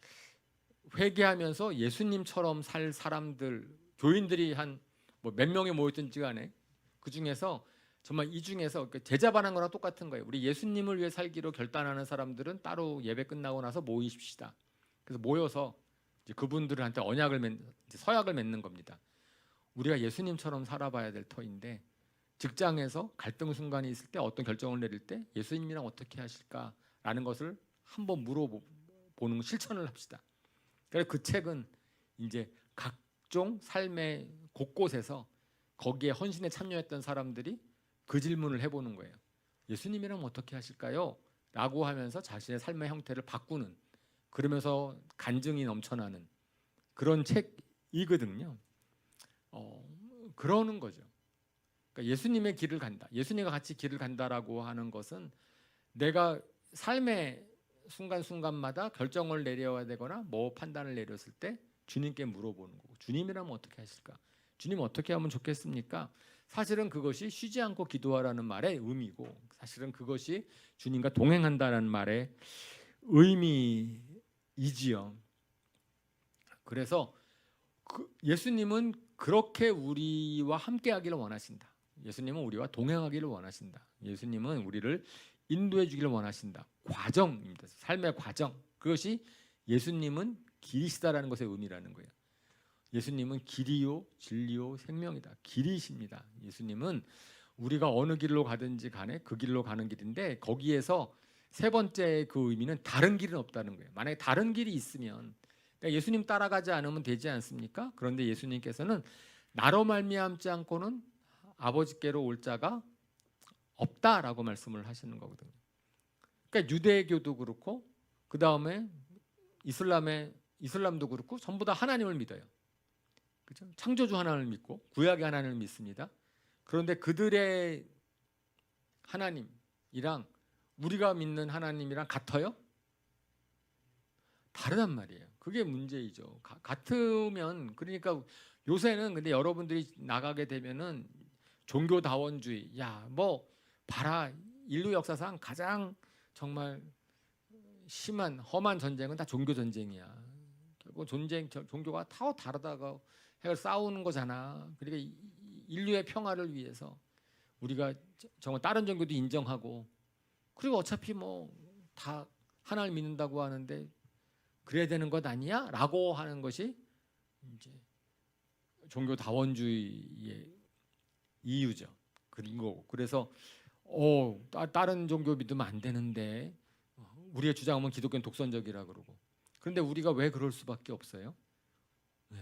A: 회개하면서 예수님처럼 살 사람들, 교인들이 한 몇 명이 모였든지 간에 그 중에서 정말 이 중에서 제자반한 거랑 똑같은 거예요. 우리 예수님을 위해 살기로 결단하는 사람들은 따로 예배 끝나고 나서 모이십시다. 그래서 모여서 이제 그분들한테 서약을 맺는 겁니다. 우리가 예수님처럼 살아봐야 될 터인데 직장에서 갈등 순간이 있을 때 어떤 결정을 내릴 때 예수님이랑 어떻게 하실까라는 것을 한번 물어보는 실천을 합시다. 그래서 그 책은 이제 각종 삶의 곳곳에서 거기에 헌신에 참여했던 사람들이 그 질문을 해보는 거예요. 예수님이랑 어떻게 하실까요? 라고 하면서 자신의 삶의 형태를 바꾸는, 그러면서 간증이 넘쳐나는 그런 책이거든요. 그러는 거죠. 그러니까 예수님의 길을 간다. 예수님과 같이 길을 간다라고 하는 것은 내가 삶의 순간순간마다 결정을 내려야 되거나 뭐 판단을 내렸을 때 주님께 물어보는 거고, 주님이라면 어떻게 하실까? 주님 어떻게 하면 좋겠습니까? 사실은 그것이 쉬지 않고 기도하라는 말의 의미고, 사실은 그것이 주님과 동행한다는 말의 의미이지요. 그래서 예수님은 그렇게 우리와 함께하기를 원하신다. 예수님은 우리와 동행하기를 원하신다. 예수님은 우리를 인도해 주기를 원하신다. 과정입니다. 삶의 과정. 그것이 예수님은 길이시다라는 것의 의미라는 거예요. 예수님은 길이요 진리요 생명이다. 길이십니다. 예수님은 우리가 어느 길로 가든지 간에 그 길로 가는 길인데, 거기에서 세 번째 그 의미는 다른 길은 없다는 거예요. 만약에 다른 길이 있으면 그러니까 예수님 따라가지 않으면 되지 않습니까? 그런데 예수님께서는 나로 말미암지 않고는 아버지께로 올 자가 없다라고 말씀을 하시는 거거든요. 그러니까 유대교도 그렇고 그 다음에 이슬람도 그렇고 전부 다 하나님을 믿어요. 그렇죠? 창조주 하나님을 믿고 구약의 하나님을 믿습니다. 그런데 그들의 하나님이랑 우리가 믿는 하나님이랑 같아요? 다르단 말이에요. 그게 문제이죠. 같으면, 그러니까 요새는 근데 여러분들이 나가게 되면은 종교다원주의, 뭐 봐라, 인류 역사상 가장 정말 심한 험한 전쟁은 다 종교 전쟁이야. 결국 종교가 다 다르다고 해가 싸우는 거잖아. 그러니까 인류의 평화를 위해서 우리가 정말 다른 종교도 인정하고, 그리고 어차피 뭐 다 하나를 믿는다고 하는데 그래야 되는 것 아니야? 라고 하는 것이 이제 종교 다원주의의 이유죠. 그리고 그래서 다른 종교 믿으면 안 되는데 우리의 주장은 기독교는 독선적이라 그러고. 그런데 우리가 왜 그럴 수밖에 없어요? 네.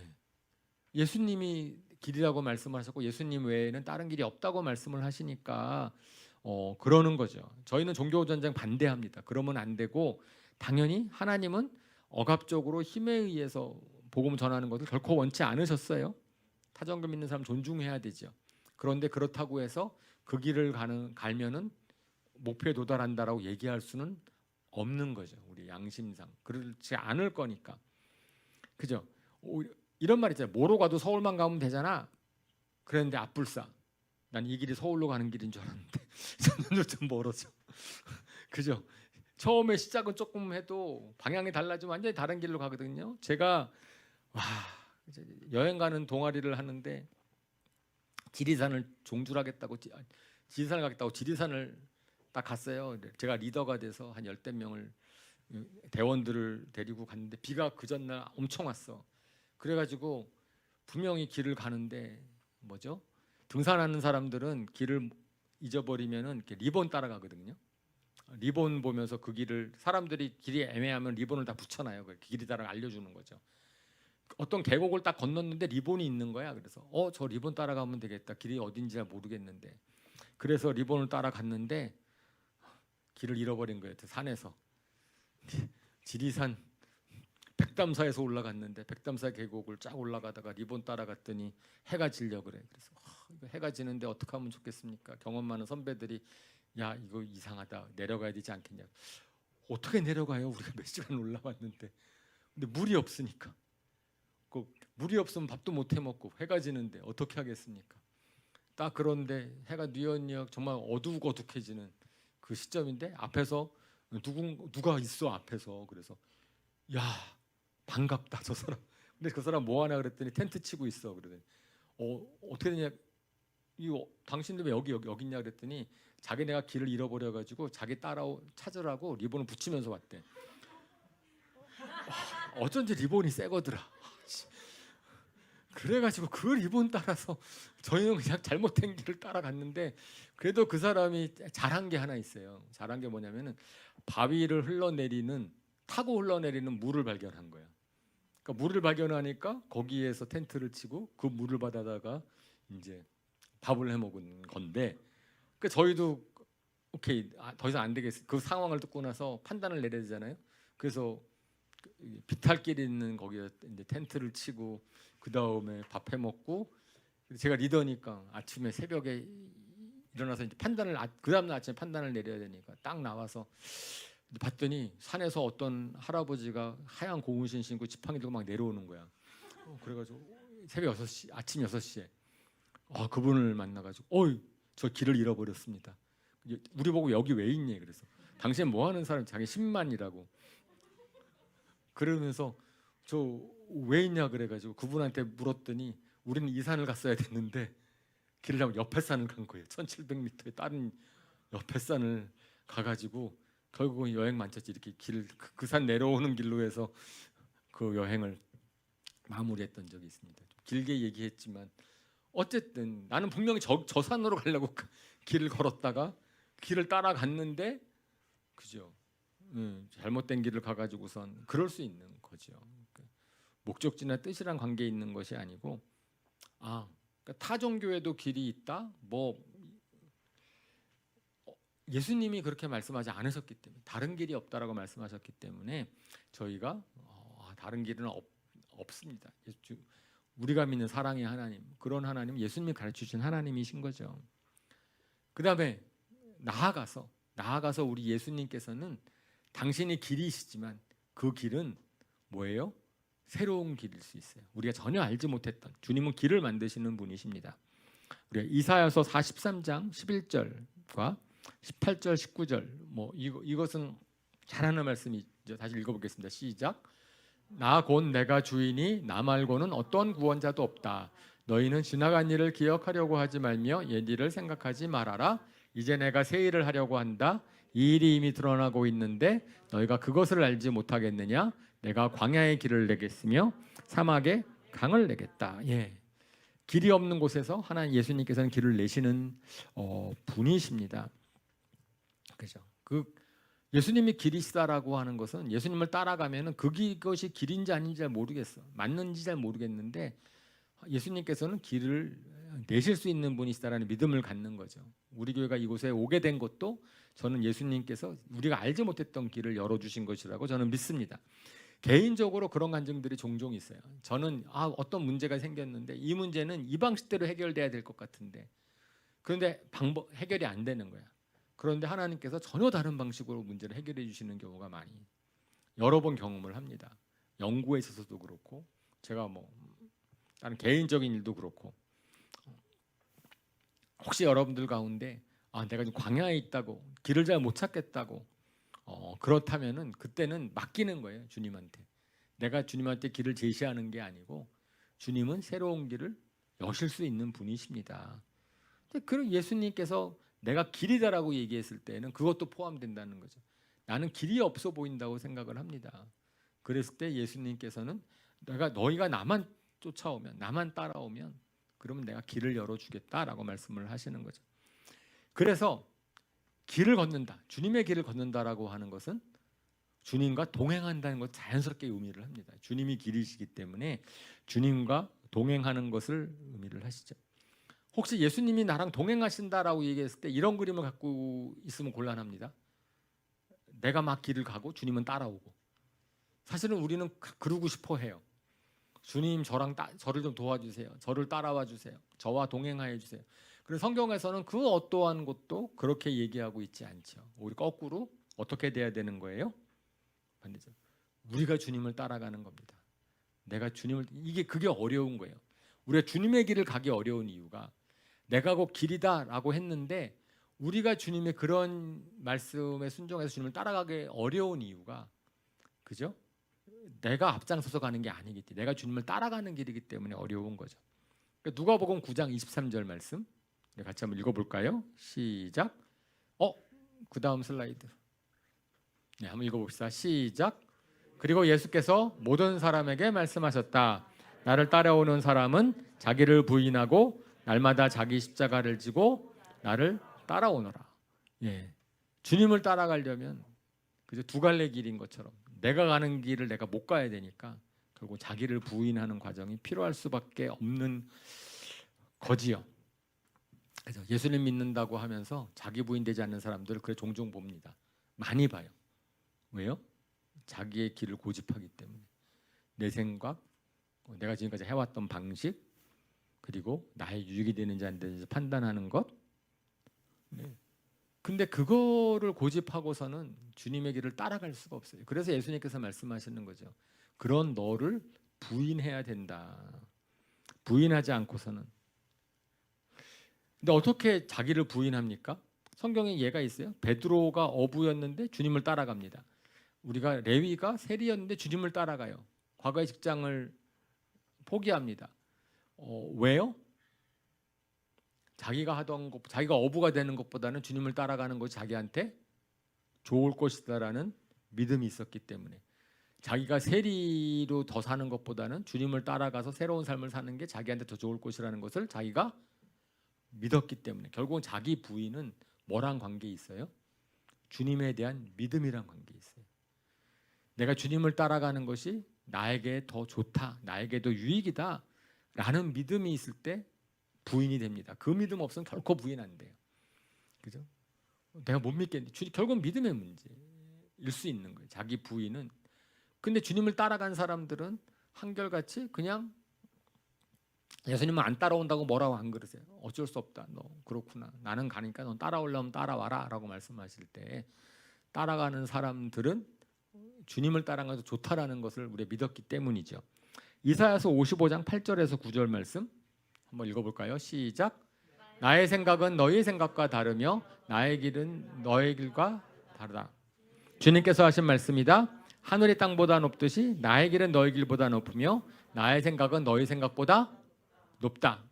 A: 예수님이 길이라고 말씀하셨고 예수님 외에는 다른 길이 없다고 말씀을 하시니까 그러는 거죠. 저희는 종교 전쟁 반대합니다. 그러면 안 되고, 당연히 하나님은 억압적으로 힘에 의해서 복음 전하는 것을 결코 원치 않으셨어요. 타종교 믿는 사람 존중해야 되죠. 그런데 그렇다고 해서 그 길을 갈면은 목표에 도달한다라고 얘기할 수는 없는 거죠. 우리 양심상 그렇지 않을 거니까. 그죠? 이런 말 있잖아요. 뭐로 가도 서울만 가면 되잖아. 그랬는데 앞불싸. 난 이 길이 서울로 가는 길인 줄 알았는데 점점 좀 멀어져. 그죠? 처음에 시작은 조금 해도 방향이 달라지면 완전히 다른 길로 가거든요. 제가 이제 여행 가는 동아리를 하는데 지리산을 종주하겠다고 지리산을 가겠다고 지리산을 딱 갔어요. 제가 리더가 돼서 한 10대 명을 대원들을 데리고 갔는데 비가 그 전날 엄청 왔어. 그래가지고 분명히 길을 가는데 뭐죠? 등산하는 사람들은 길을 잊어버리면은 이렇게 리본 따라가거든요. 리본 보면서 그 길을, 사람들이 길이 애매하면 리본을 다 붙여놔요. 그 길이다라고 알려주는 거죠. 어떤 계곡을 딱 건넜는데 리본이 있는 거야. 그래서 저 리본 따라가면 되겠다. 길이 어딘지 잘 모르겠는데. 그래서 리본을 따라갔는데 길을 잃어버린 거예요. 산에서. 지리산 백담사에서 올라갔는데 백담사 계곡을 쫙 올라가다가 리본 따라갔더니 해가 지려 그래. 그래서 해가 지는데 어떻게 하면 좋겠습니까? 경험 많은 선배들이 야 이거 이상하다, 내려가야 되지 않겠냐. 어떻게 내려가요? 우리가 몇 시간 올라왔는데. 근데 물이 없으니까. 물이 없으면 밥도 못 해 먹고 해가 지는데 어떻게 하겠습니까? 딱 그런데 해가 뉘엿뉘엿 정말 어둑어둑해지는 그 시점인데 앞에서 누가 있어 앞에서. 그래서 야 반갑다 저 사람. 근데 그 사람 뭐 하나 그랬더니 텐트 치고 있어. 그러더니 어떻게 되냐, 당신들 왜 여기 있냐 그랬더니 자기네가 길을 잃어버려가지고 자기 찾으라고 리본을 붙이면서 왔대. 어쩐지 리본이 새 거더라. 그래가지고 그 리본 따라서 저희는 그냥 잘못된 길을 따라갔는데, 그래도 그 사람이 잘한 게 하나 있어요. 잘한 게 뭐냐면은 바위를 타고 흘러내리는 물을 발견한 거야. 그러니까 물을 발견하니까 거기에서 텐트를 치고 그 물을 받아다가 이제 밥을 해 먹은 건데, 그 저희도 오케이 더 이상 안 되겠어. 그 상황을 듣고 나서 판단을 내려야 되잖아요. 그래서 비탈길 있는 거기에 이제 텐트를 치고 그 다음에 밥 해 먹고, 제가 리더니까 아침에 새벽에 일어나서 이제 그 다음날 아침에 판단을 내려야 되니까 딱 나와서 봤더니 산에서 어떤 할아버지가 하얀 고무신 신고 지팡이 들고 막 내려오는 거야. 그래가지고 새벽 6시, 아침 6시에 그분을 만나가지고 저 길을 잃어버렸습니다. 우리 보고 여기 왜 있니? 그래서 당신 뭐 하는 사람? 자기 10만이라고. 그러면서 저 왜 있냐 그래가지고 그분한테 물었더니 우리는 이 산을 갔어야 됐는데 길을 잡고 옆에 산을 간 거예요. 1700m의 다른 옆에 산을 가가지고 결국은 여행 만쳤지. 이렇게 그 산 내려오는 길로 해서 그 여행을 마무리했던 적이 있습니다. 길게 얘기했지만 어쨌든 나는 분명히 저 산으로 가려고 길을 걸었다가 길을 따라갔는데, 그죠? 잘못된 길을 가가지고선 그럴 수 있는 거죠. 목적지나 뜻이란 관계에 있는 것이 아니고, 그러니까 타 종교에도 길이 있다. 예수님이 그렇게 말씀하지 않으셨기 때문에, 다른 길이 없다라고 말씀하셨기 때문에 저희가 다른 길은 없습니다. 우리가 믿는 사랑의 하나님, 그런 하나님, 예수님이 가르치신 하나님이신 거죠. 그 다음에 나아가서 우리 예수님께서는 당신이 길이시지만 그 길은 뭐예요? 새로운 길일 수 있어요. 우리가 전혀 알지 못했던, 주님은 길을 만드시는 분이십니다. 우리가 이사야서 43장 11절과 18절 19절 이것은 잘하는 말씀이죠. 다시 읽어보겠습니다. 시작. 나 곧 내가 주이니 나 말고는 어떤 구원자도 없다. 너희는 지나간 일을 기억하려고 하지 말며 옛 일을 생각하지 말아라. 이제 내가 새 일을 하려고 한다. 이 일이 이미 드러나고 있는데 너희가 그것을 알지 못하겠느냐? 내가 광야의 길을 내겠으며 사막에 강을 내겠다. 예. 길이 없는 곳에서 하나님 예수님께서는 길을 내시는 분이십니다. 그죠? 예수님이 길이시다라고 하는 것은 예수님을 따라가면은 그것이 길인지 아닌지 잘 모르겠어. 맞는지 잘 모르겠는데 예수님께서는 길을 내실 수 있는 분이시다라는 믿음을 갖는 거죠. 우리 교회가 이곳에 오게 된 것도 저는 예수님께서 우리가 알지 못했던 길을 열어주신 것이라고 저는 믿습니다. 개인적으로 그런 감정들이 종종 있어요. 저는 어떤 문제가 생겼는데 이 문제는 이 방식대로 해결돼야 될 것 같은데 그런데 해결이 안 되는 거야. 그런데 하나님께서 전혀 다른 방식으로 문제를 해결해 주시는 경우가 많이 여러 번 경험을 합니다. 연구에 있어서도 그렇고 제가 다른 개인적인 일도 그렇고 혹시 여러분들 가운데 내가 지금 광야에 있다고 길을 잘 못 찾겠다고 그렇다면은 그때는 맡기는 거예요. 주님한테. 내가 주님한테 길을 제시하는 게 아니고 주님은 새로운 길을 여실 수 있는 분이십니다. 그럼 예수님께서 내가 길이다라고 얘기했을 때는 그것도 포함된다는 거죠. 나는 길이 없어 보인다고 생각을 합니다. 그랬을 때 예수님께서는 너희가 나만 쫓아오면 나만 따라오면 그러면 내가 길을 열어주겠다라고 말씀을 하시는 거죠. 그래서 길을 걷는다, 주님의 길을 걷는다라고 하는 것은 주님과 동행한다는 것 자연스럽게 의미를 합니다. 주님이 길이시기 때문에 주님과 동행하는 것을 의미를 하시죠. 혹시 예수님이 나랑 동행하신다라고 얘기했을 때 이런 그림을 갖고 있으면 곤란합니다. 내가 막 길을 가고 주님은 따라오고. 사실은 우리는 그러고 싶어 해요. 주님 저를 좀 도와주세요. 저를 따라와 주세요. 저와 동행하여 주세요. 그래서 성경에서는 그 어떠한 것도 그렇게 얘기하고 있지 않죠. 우리 거꾸로 어떻게 돼야 되는 거예요? 반대죠. 우리가 주님을 따라가는 겁니다. 그게 어려운 거예요. 우리가 주님의 길을 가기 어려운 이유가 내가 곧 길이다라고 했는데 우리가 주님의 그런 말씀에 순종해서 주님을 따라가기 어려운 이유가 그죠? 내가 앞장서서 가는 게 아니기 때문에 내가 주님을 따라가는 길이기 때문에 어려운 거죠. 누가복음 9장 23절 말씀 같이 한번 읽어볼까요? 시작. 그 다음 슬라이드. 네, 한번 읽어봅시다. 시작. 그리고 예수께서 모든 사람에게 말씀하셨다. 나를 따라오는 사람은 자기를 부인하고 날마다 자기 십자가를 지고 나를 따라오너라. 예, 주님을 따라가려면 그저 두 갈래 길인 것처럼 내가 가는 길을 내가 못 가야 되니까 결국 자기를 부인하는 과정이 필요할 수밖에 없는 거지요. 그래서 예수님 믿는다고 하면서 자기 부인되지 않는 사람들을 그래 종종 봅니다. 많이 봐요. 왜요? 자기의 길을 고집하기 때문에 내 생각, 내가 지금까지 해왔던 방식, 그리고 나의 유익이 되는지 안 되는지 판단하는 것. 네. 근데 그거를 고집하고서는 주님의 길을 따라갈 수가 없어요. 그래서 예수님께서 말씀하시는 거죠. 그런 너를 부인해야 된다. 부인하지 않고서는. 근데 어떻게 자기를 부인합니까? 성경에 예가 있어요. 베드로가 어부였는데 주님을 따라갑니다. 우리가 레위가 세리였는데 주님을 따라가요. 과거의 직장을 포기합니다. 왜요? 자기가 어부가 되는 것보다는 주님을 따라가는 것이 자기한테 좋을 것이다라는 믿음이 있었기 때문에 자기가 세리로 더 사는 것보다는 주님을 따라가서 새로운 삶을 사는 게 자기한테 더 좋을 것이라는 것을 자기가 믿었기 때문에 결국은 자기 부인은 뭐랑 관계에 있어요? 주님에 대한 믿음이란 관계에 있어요. 내가 주님을 따라가는 것이 나에게 더 좋다, 나에게 더 유익이다 라는 믿음이 있을 때 부인이 됩니다. 그 믿음 없으면 결코 부인 안 돼요. 그죠? 내가 못 믿겠는데 결국 믿음의 문제일 수 있는 거예요. 자기 부인은. 근데 주님을 따라간 사람들은 한결같이 그냥 예수님은 안 따라온다고 뭐라고 안 그러세요. 어쩔 수 없다. 너 그렇구나. 나는 가니까 넌 따라오려면 따라와라 라고 말씀하실 때 따라가는 사람들은 주님을 따라가는 것도 좋다라는 것을 우리가 믿었기 때문이죠. 이사야서 55장 8절에서 9절 말씀 한번 읽어볼까요? 시작. 나의 생각은 너희의 생각과 다르며 나의 길은 너의 길과 다르다. 주님께서 하신 말씀이다. 하늘이 땅보다 높듯이 나의 길은 너의 길보다 높으며 나의 생각은 너의 생각보다 높다.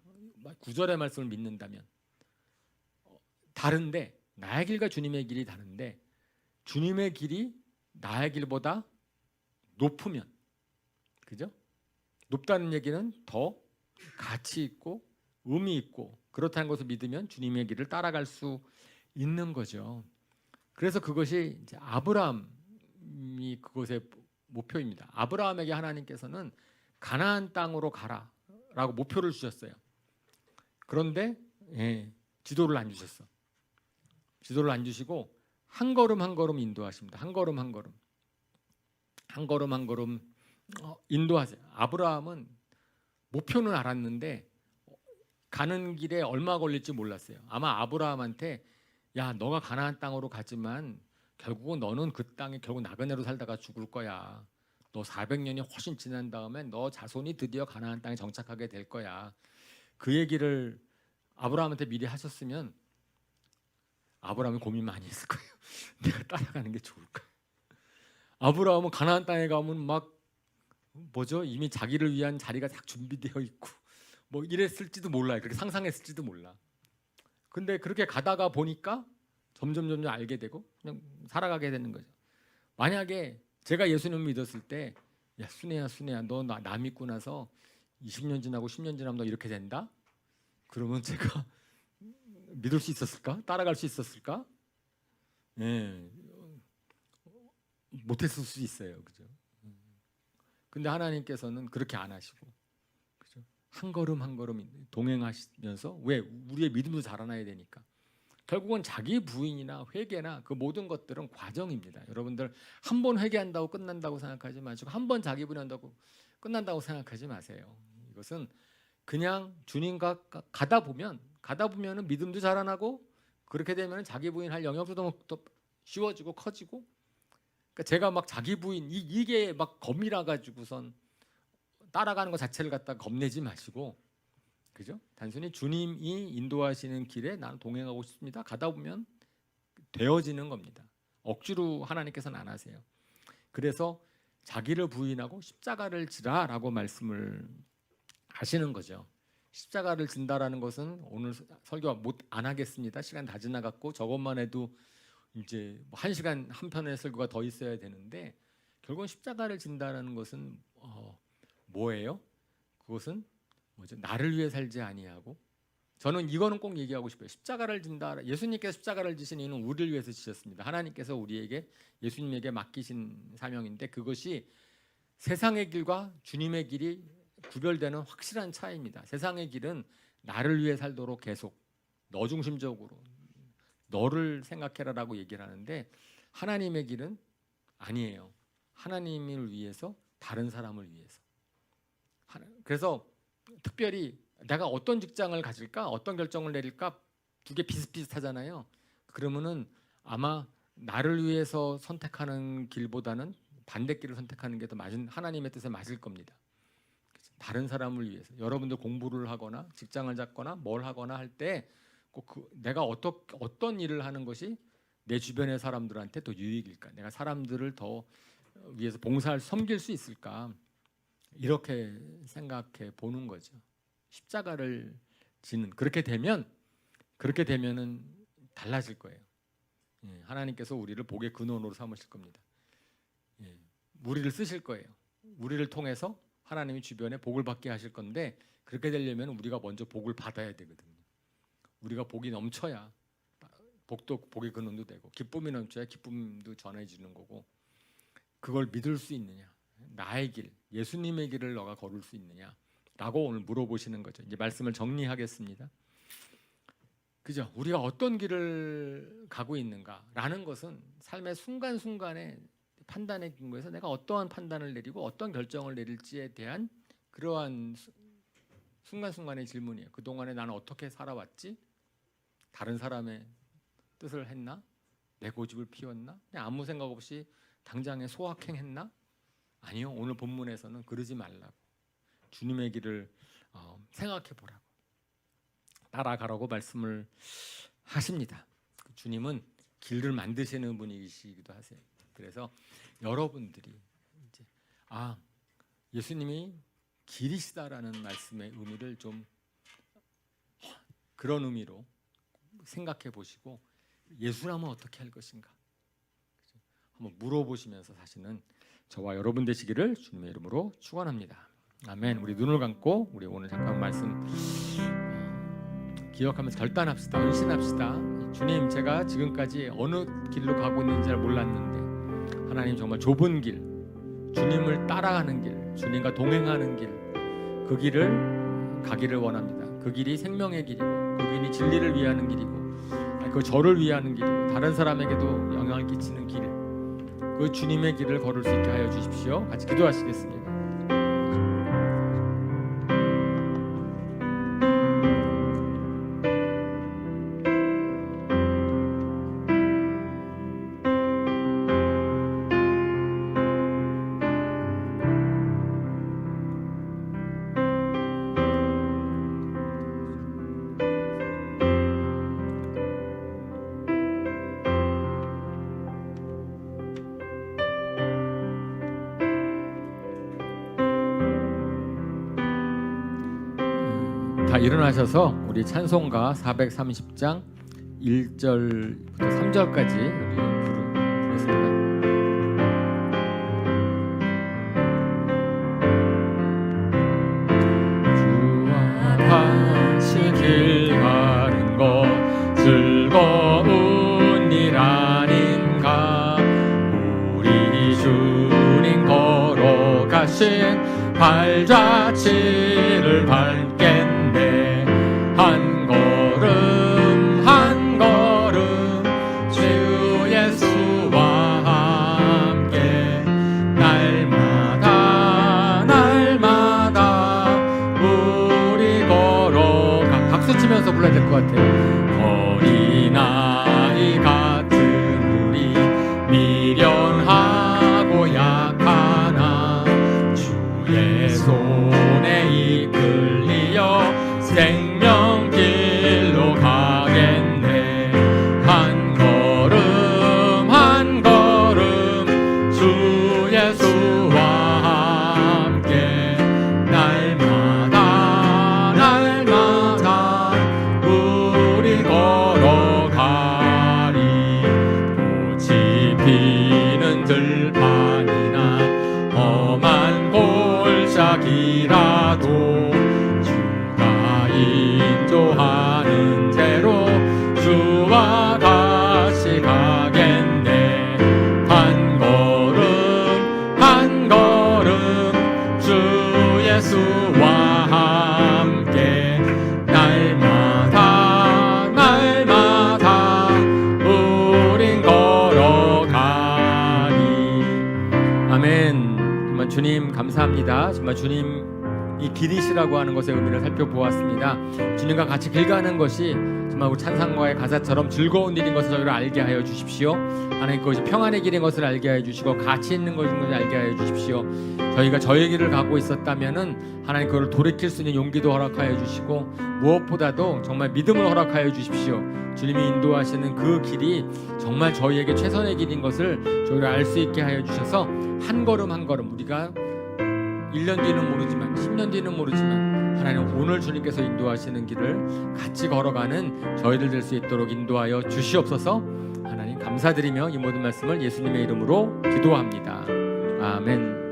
A: 구절의 말씀을 믿는다면 다른데 나의 길과 주님의 길이 다른데 주님의 길이 나의 길보다 높으면, 그죠? 높다는 얘기는 더 가치 있고 의미 있고 그렇다는 것을 믿으면 주님의 길을 따라갈 수 있는 거죠. 그래서 그것이 이제 아브라함이 그것의 목표입니다. 아브라함에게 하나님께서는 가나안 땅으로 가라라고 목표를 주셨어요. 그런데 지도를 안 주셨어. 지도를 안 주시고 한 걸음 한 걸음 인도하십니다. 한 걸음 한 걸음, 한 걸음 한 걸음 인도하세요. 아브라함은 목표는 알았는데 가는 길에 얼마 걸릴지 몰랐어요. 아마 아브라함한테 야, 너가 가나안 땅으로 가지만 결국은 너는 그 땅에 결국 나그네로 살다가 죽을 거야. 너 400년이 훨씬 지난 다음에 너 자손이 드디어 가나안 땅에 정착하게 될 거야. 그 얘기를 아브라함한테 미리 하셨으면 아브라함이 고민 많이 했을 거예요. 내가 따라가는 게 좋을까? 아브라함은 가나안 땅에 가면 막 이미 자기를 위한 자리가 딱 준비되어 있고 뭐 이랬을지도 몰라요. 그렇게 상상했을지도 몰라. 근데 그렇게 가다가 보니까 점점 알게 되고 그냥 살아가게 되는 거죠. 만약에 제가 예수님을 믿었을 때 야, 순애야 너 나 믿고 나서 20년 지나고 10년 지나면 너 이렇게 된다? 그러면 제가 믿을 수 있었을까? 따라갈 수 있었을까? 못했을 수 있어요. 그죠? 근데 하나님께서는 그렇게 안 하시고, 그죠? 한 걸음 한 걸음 동행하시면서, 왜? 우리의 믿음도 자라나야 되니까. 결국은 자기 부인이나 회개나 그 모든 것들은 과정입니다. 여러분들 한 번 회개한다고 끝난다고 생각하지 마시고 한 번 자기 부인한다고 끝난다고 생각하지 마세요. 이것은 그냥 주님과 가다 보면은 믿음도 자라나고 그렇게 되면 자기 부인할 영역도 더 쉬워지고 커지고. 그러니까 제가 막 자기 부인 이게 막 겁이라 가지고선 따라가는 것 자체를 갖다 겁내지 마시고, 그죠? 단순히 주님이 인도하시는 길에 나는 동행하고 싶습니다. 가다 보면 되어지는 겁니다. 억지로 하나님께서는 안 하세요. 그래서 자기를 부인하고 십자가를 지라라고 말씀을 하시는 거죠. 십자가를 진다라는 것은 오늘 설교 안 하겠습니다. 시간 다 지나갔고 저것만 해도 이제 1시간 한 편의 설교가 더 있어야 되는데, 결국은 십자가를 진다라는 것은 뭐예요? 그것은 나를 위해 살지 아니하고, 저는 이거는 꼭 얘기하고 싶어요. 십자가를 진다. 예수님께서 십자가를 지신 이유는 우리를 위해서 지셨습니다. 하나님께서 우리에게 예수님에게 맡기신 사명인데 그것이 세상의 길과 주님의 길이 구별되는 확실한 차이입니다. 세상의 길은 나를 위해 살도록 계속 너 중심적으로 너를 생각해라라고 얘기를 하는데, 하나님의 길은 아니에요. 하나님을 위해서, 다른 사람을 위해서. 그래서 특별히 내가 어떤 직장을 가질까, 어떤 결정을 내릴까, 두 개 비슷비슷하잖아요. 그러면은 아마 나를 위해서 선택하는 길보다는 반대길을 선택하는 게 더 맞은, 하나님의 뜻에 맞을 겁니다. 다른 사람을 위해서. 여러분들 공부를 하거나 직장을 잡거나 뭘 하거나 할 때 꼭 내가 어떤 일을 하는 것이 내 주변의 사람들한테 더 유익일까, 내가 사람들을 더 위해서 봉사할 섬길 수 있을까, 이렇게 생각해 보는 거죠. 십자가를 지는, 그렇게 되면은 달라질 거예요. 하나님께서 우리를 복의 근원으로 삼으실 겁니다. 우리를 쓰실 거예요. 우리를 통해서 하나님이 주변에 복을 받게 하실 건데, 그렇게 되려면 우리가 먼저 복을 받아야 되거든요. 우리가 복이 넘쳐야 복의 근원도 되고, 기쁨이 넘쳐야 기쁨도 전해지는 거고, 그걸 믿을 수 있느냐, 나의 길, 예수님의 길을 너가 걸을 수 있느냐 라고 오늘 물어보시는 거죠. 이제 말씀을 정리하겠습니다. 그죠? 우리가 어떤 길을 가고 있는가라는 것은 삶의 순간순간의 판단의 근거에서 내가 어떠한 판단을 내리고 어떤 결정을 내릴지에 대한 그러한 순간순간의 질문이에요. 그동안에 나는 어떻게 살아왔지? 다른 사람의 뜻을 했나? 내 고집을 피웠나? 그냥 아무 생각 없이 당장에 소확행했나? 아니요. 오늘 본문에서는 그러지 말라고, 주님의 길을 생각해 보라고, 따라가라고 말씀을 하십니다. 주님은 길을 만드시는 분이시기도 하세요. 그래서 여러분들이 이제 예수님이 길이시다라는 말씀의 의미를 좀 그런 의미로 생각해 보시고 예수라면 어떻게 할 것인가 한번 물어보시면서 사시는 저와 여러분 되시기를 주님의 이름으로 축원합니다. 아멘. 우리 눈을 감고 우리 오늘 잠깐 말씀 기억하면서 결단합시다. 헌신합시다. 주님, 제가 지금까지 어느 길로 가고 있는지 잘 몰랐는데 하나님 정말 좁은 길, 주님을 따라가는 길, 주님과 동행하는 길, 그 길을 가기를 원합니다. 그 길이 생명의 길이고 그 길이 진리를 위하는 길이고 그 저를 위하는 길이고 다른 사람에게도 영향을 끼치는 길, 그 주님의 길을 걸을 수 있게 하여 주십시오. 같이 기도하시겠습니다. 다 일어나셔서 우리 찬송가 430장 1절부터 3절까지 우리 부르겠습니다. 주와 같이 길 가는 것 즐거운 일 아닌가. 우리 주님 걸어가신 발자취를 밟겠네. 한 걸음 한 걸음 주 예수와 함께 날마다 날마다 우리 걸어가. 박수 치면서 불러야 될 것 같아요. 어린아이 같은 우리 미련하고 약하나 주의 손에 이끌리어 생명길로 가겠네. 한 걸음 한 걸음 주 예수와 함께 날마다 날마다 우리 걸어가리. 꽃이 피는 들판이나 험한 골짜기라도 인도하는 대로 주와 같이 가겠네. 한 걸음 주 예수와 함께 날마다 날마다 우린 걸어가리. 아멘. 정말 주님 감사합니다. 정말 주님 이 길이시라고 하는 것의 의미를 살펴보았습니다. 주님과 같이 길 가는 것이 정말 우리 찬송가의 가사처럼 즐거운 일인 것을 저희를 알게 하여 주십시오. 하나님, 그것이 평안의 길인 것을 알게 하여 주시고 가치 있는 것인 것을 알게 하여 주십시오. 저희가 저의 길을 가고 있었다면은 하나님 그걸 돌이킬 수 있는 용기도 허락하여 주시고 무엇보다도 정말 믿음을 허락하여 주십시오. 주님이 인도하시는 그 길이 정말 저희에게 최선의 길인 것을 저희를 알 수 있게 하여 주셔서 한 걸음 한 걸음 우리가 1년 뒤는 모르지만 10년 뒤는 모르지만 하나님 오늘 주님께서 인도하시는 길을 같이 걸어가는 저희들 될 수 있도록 인도하여 주시옵소서. 하나님 감사드리며 이 모든 말씀을 예수님의 이름으로 기도합니다. 아멘.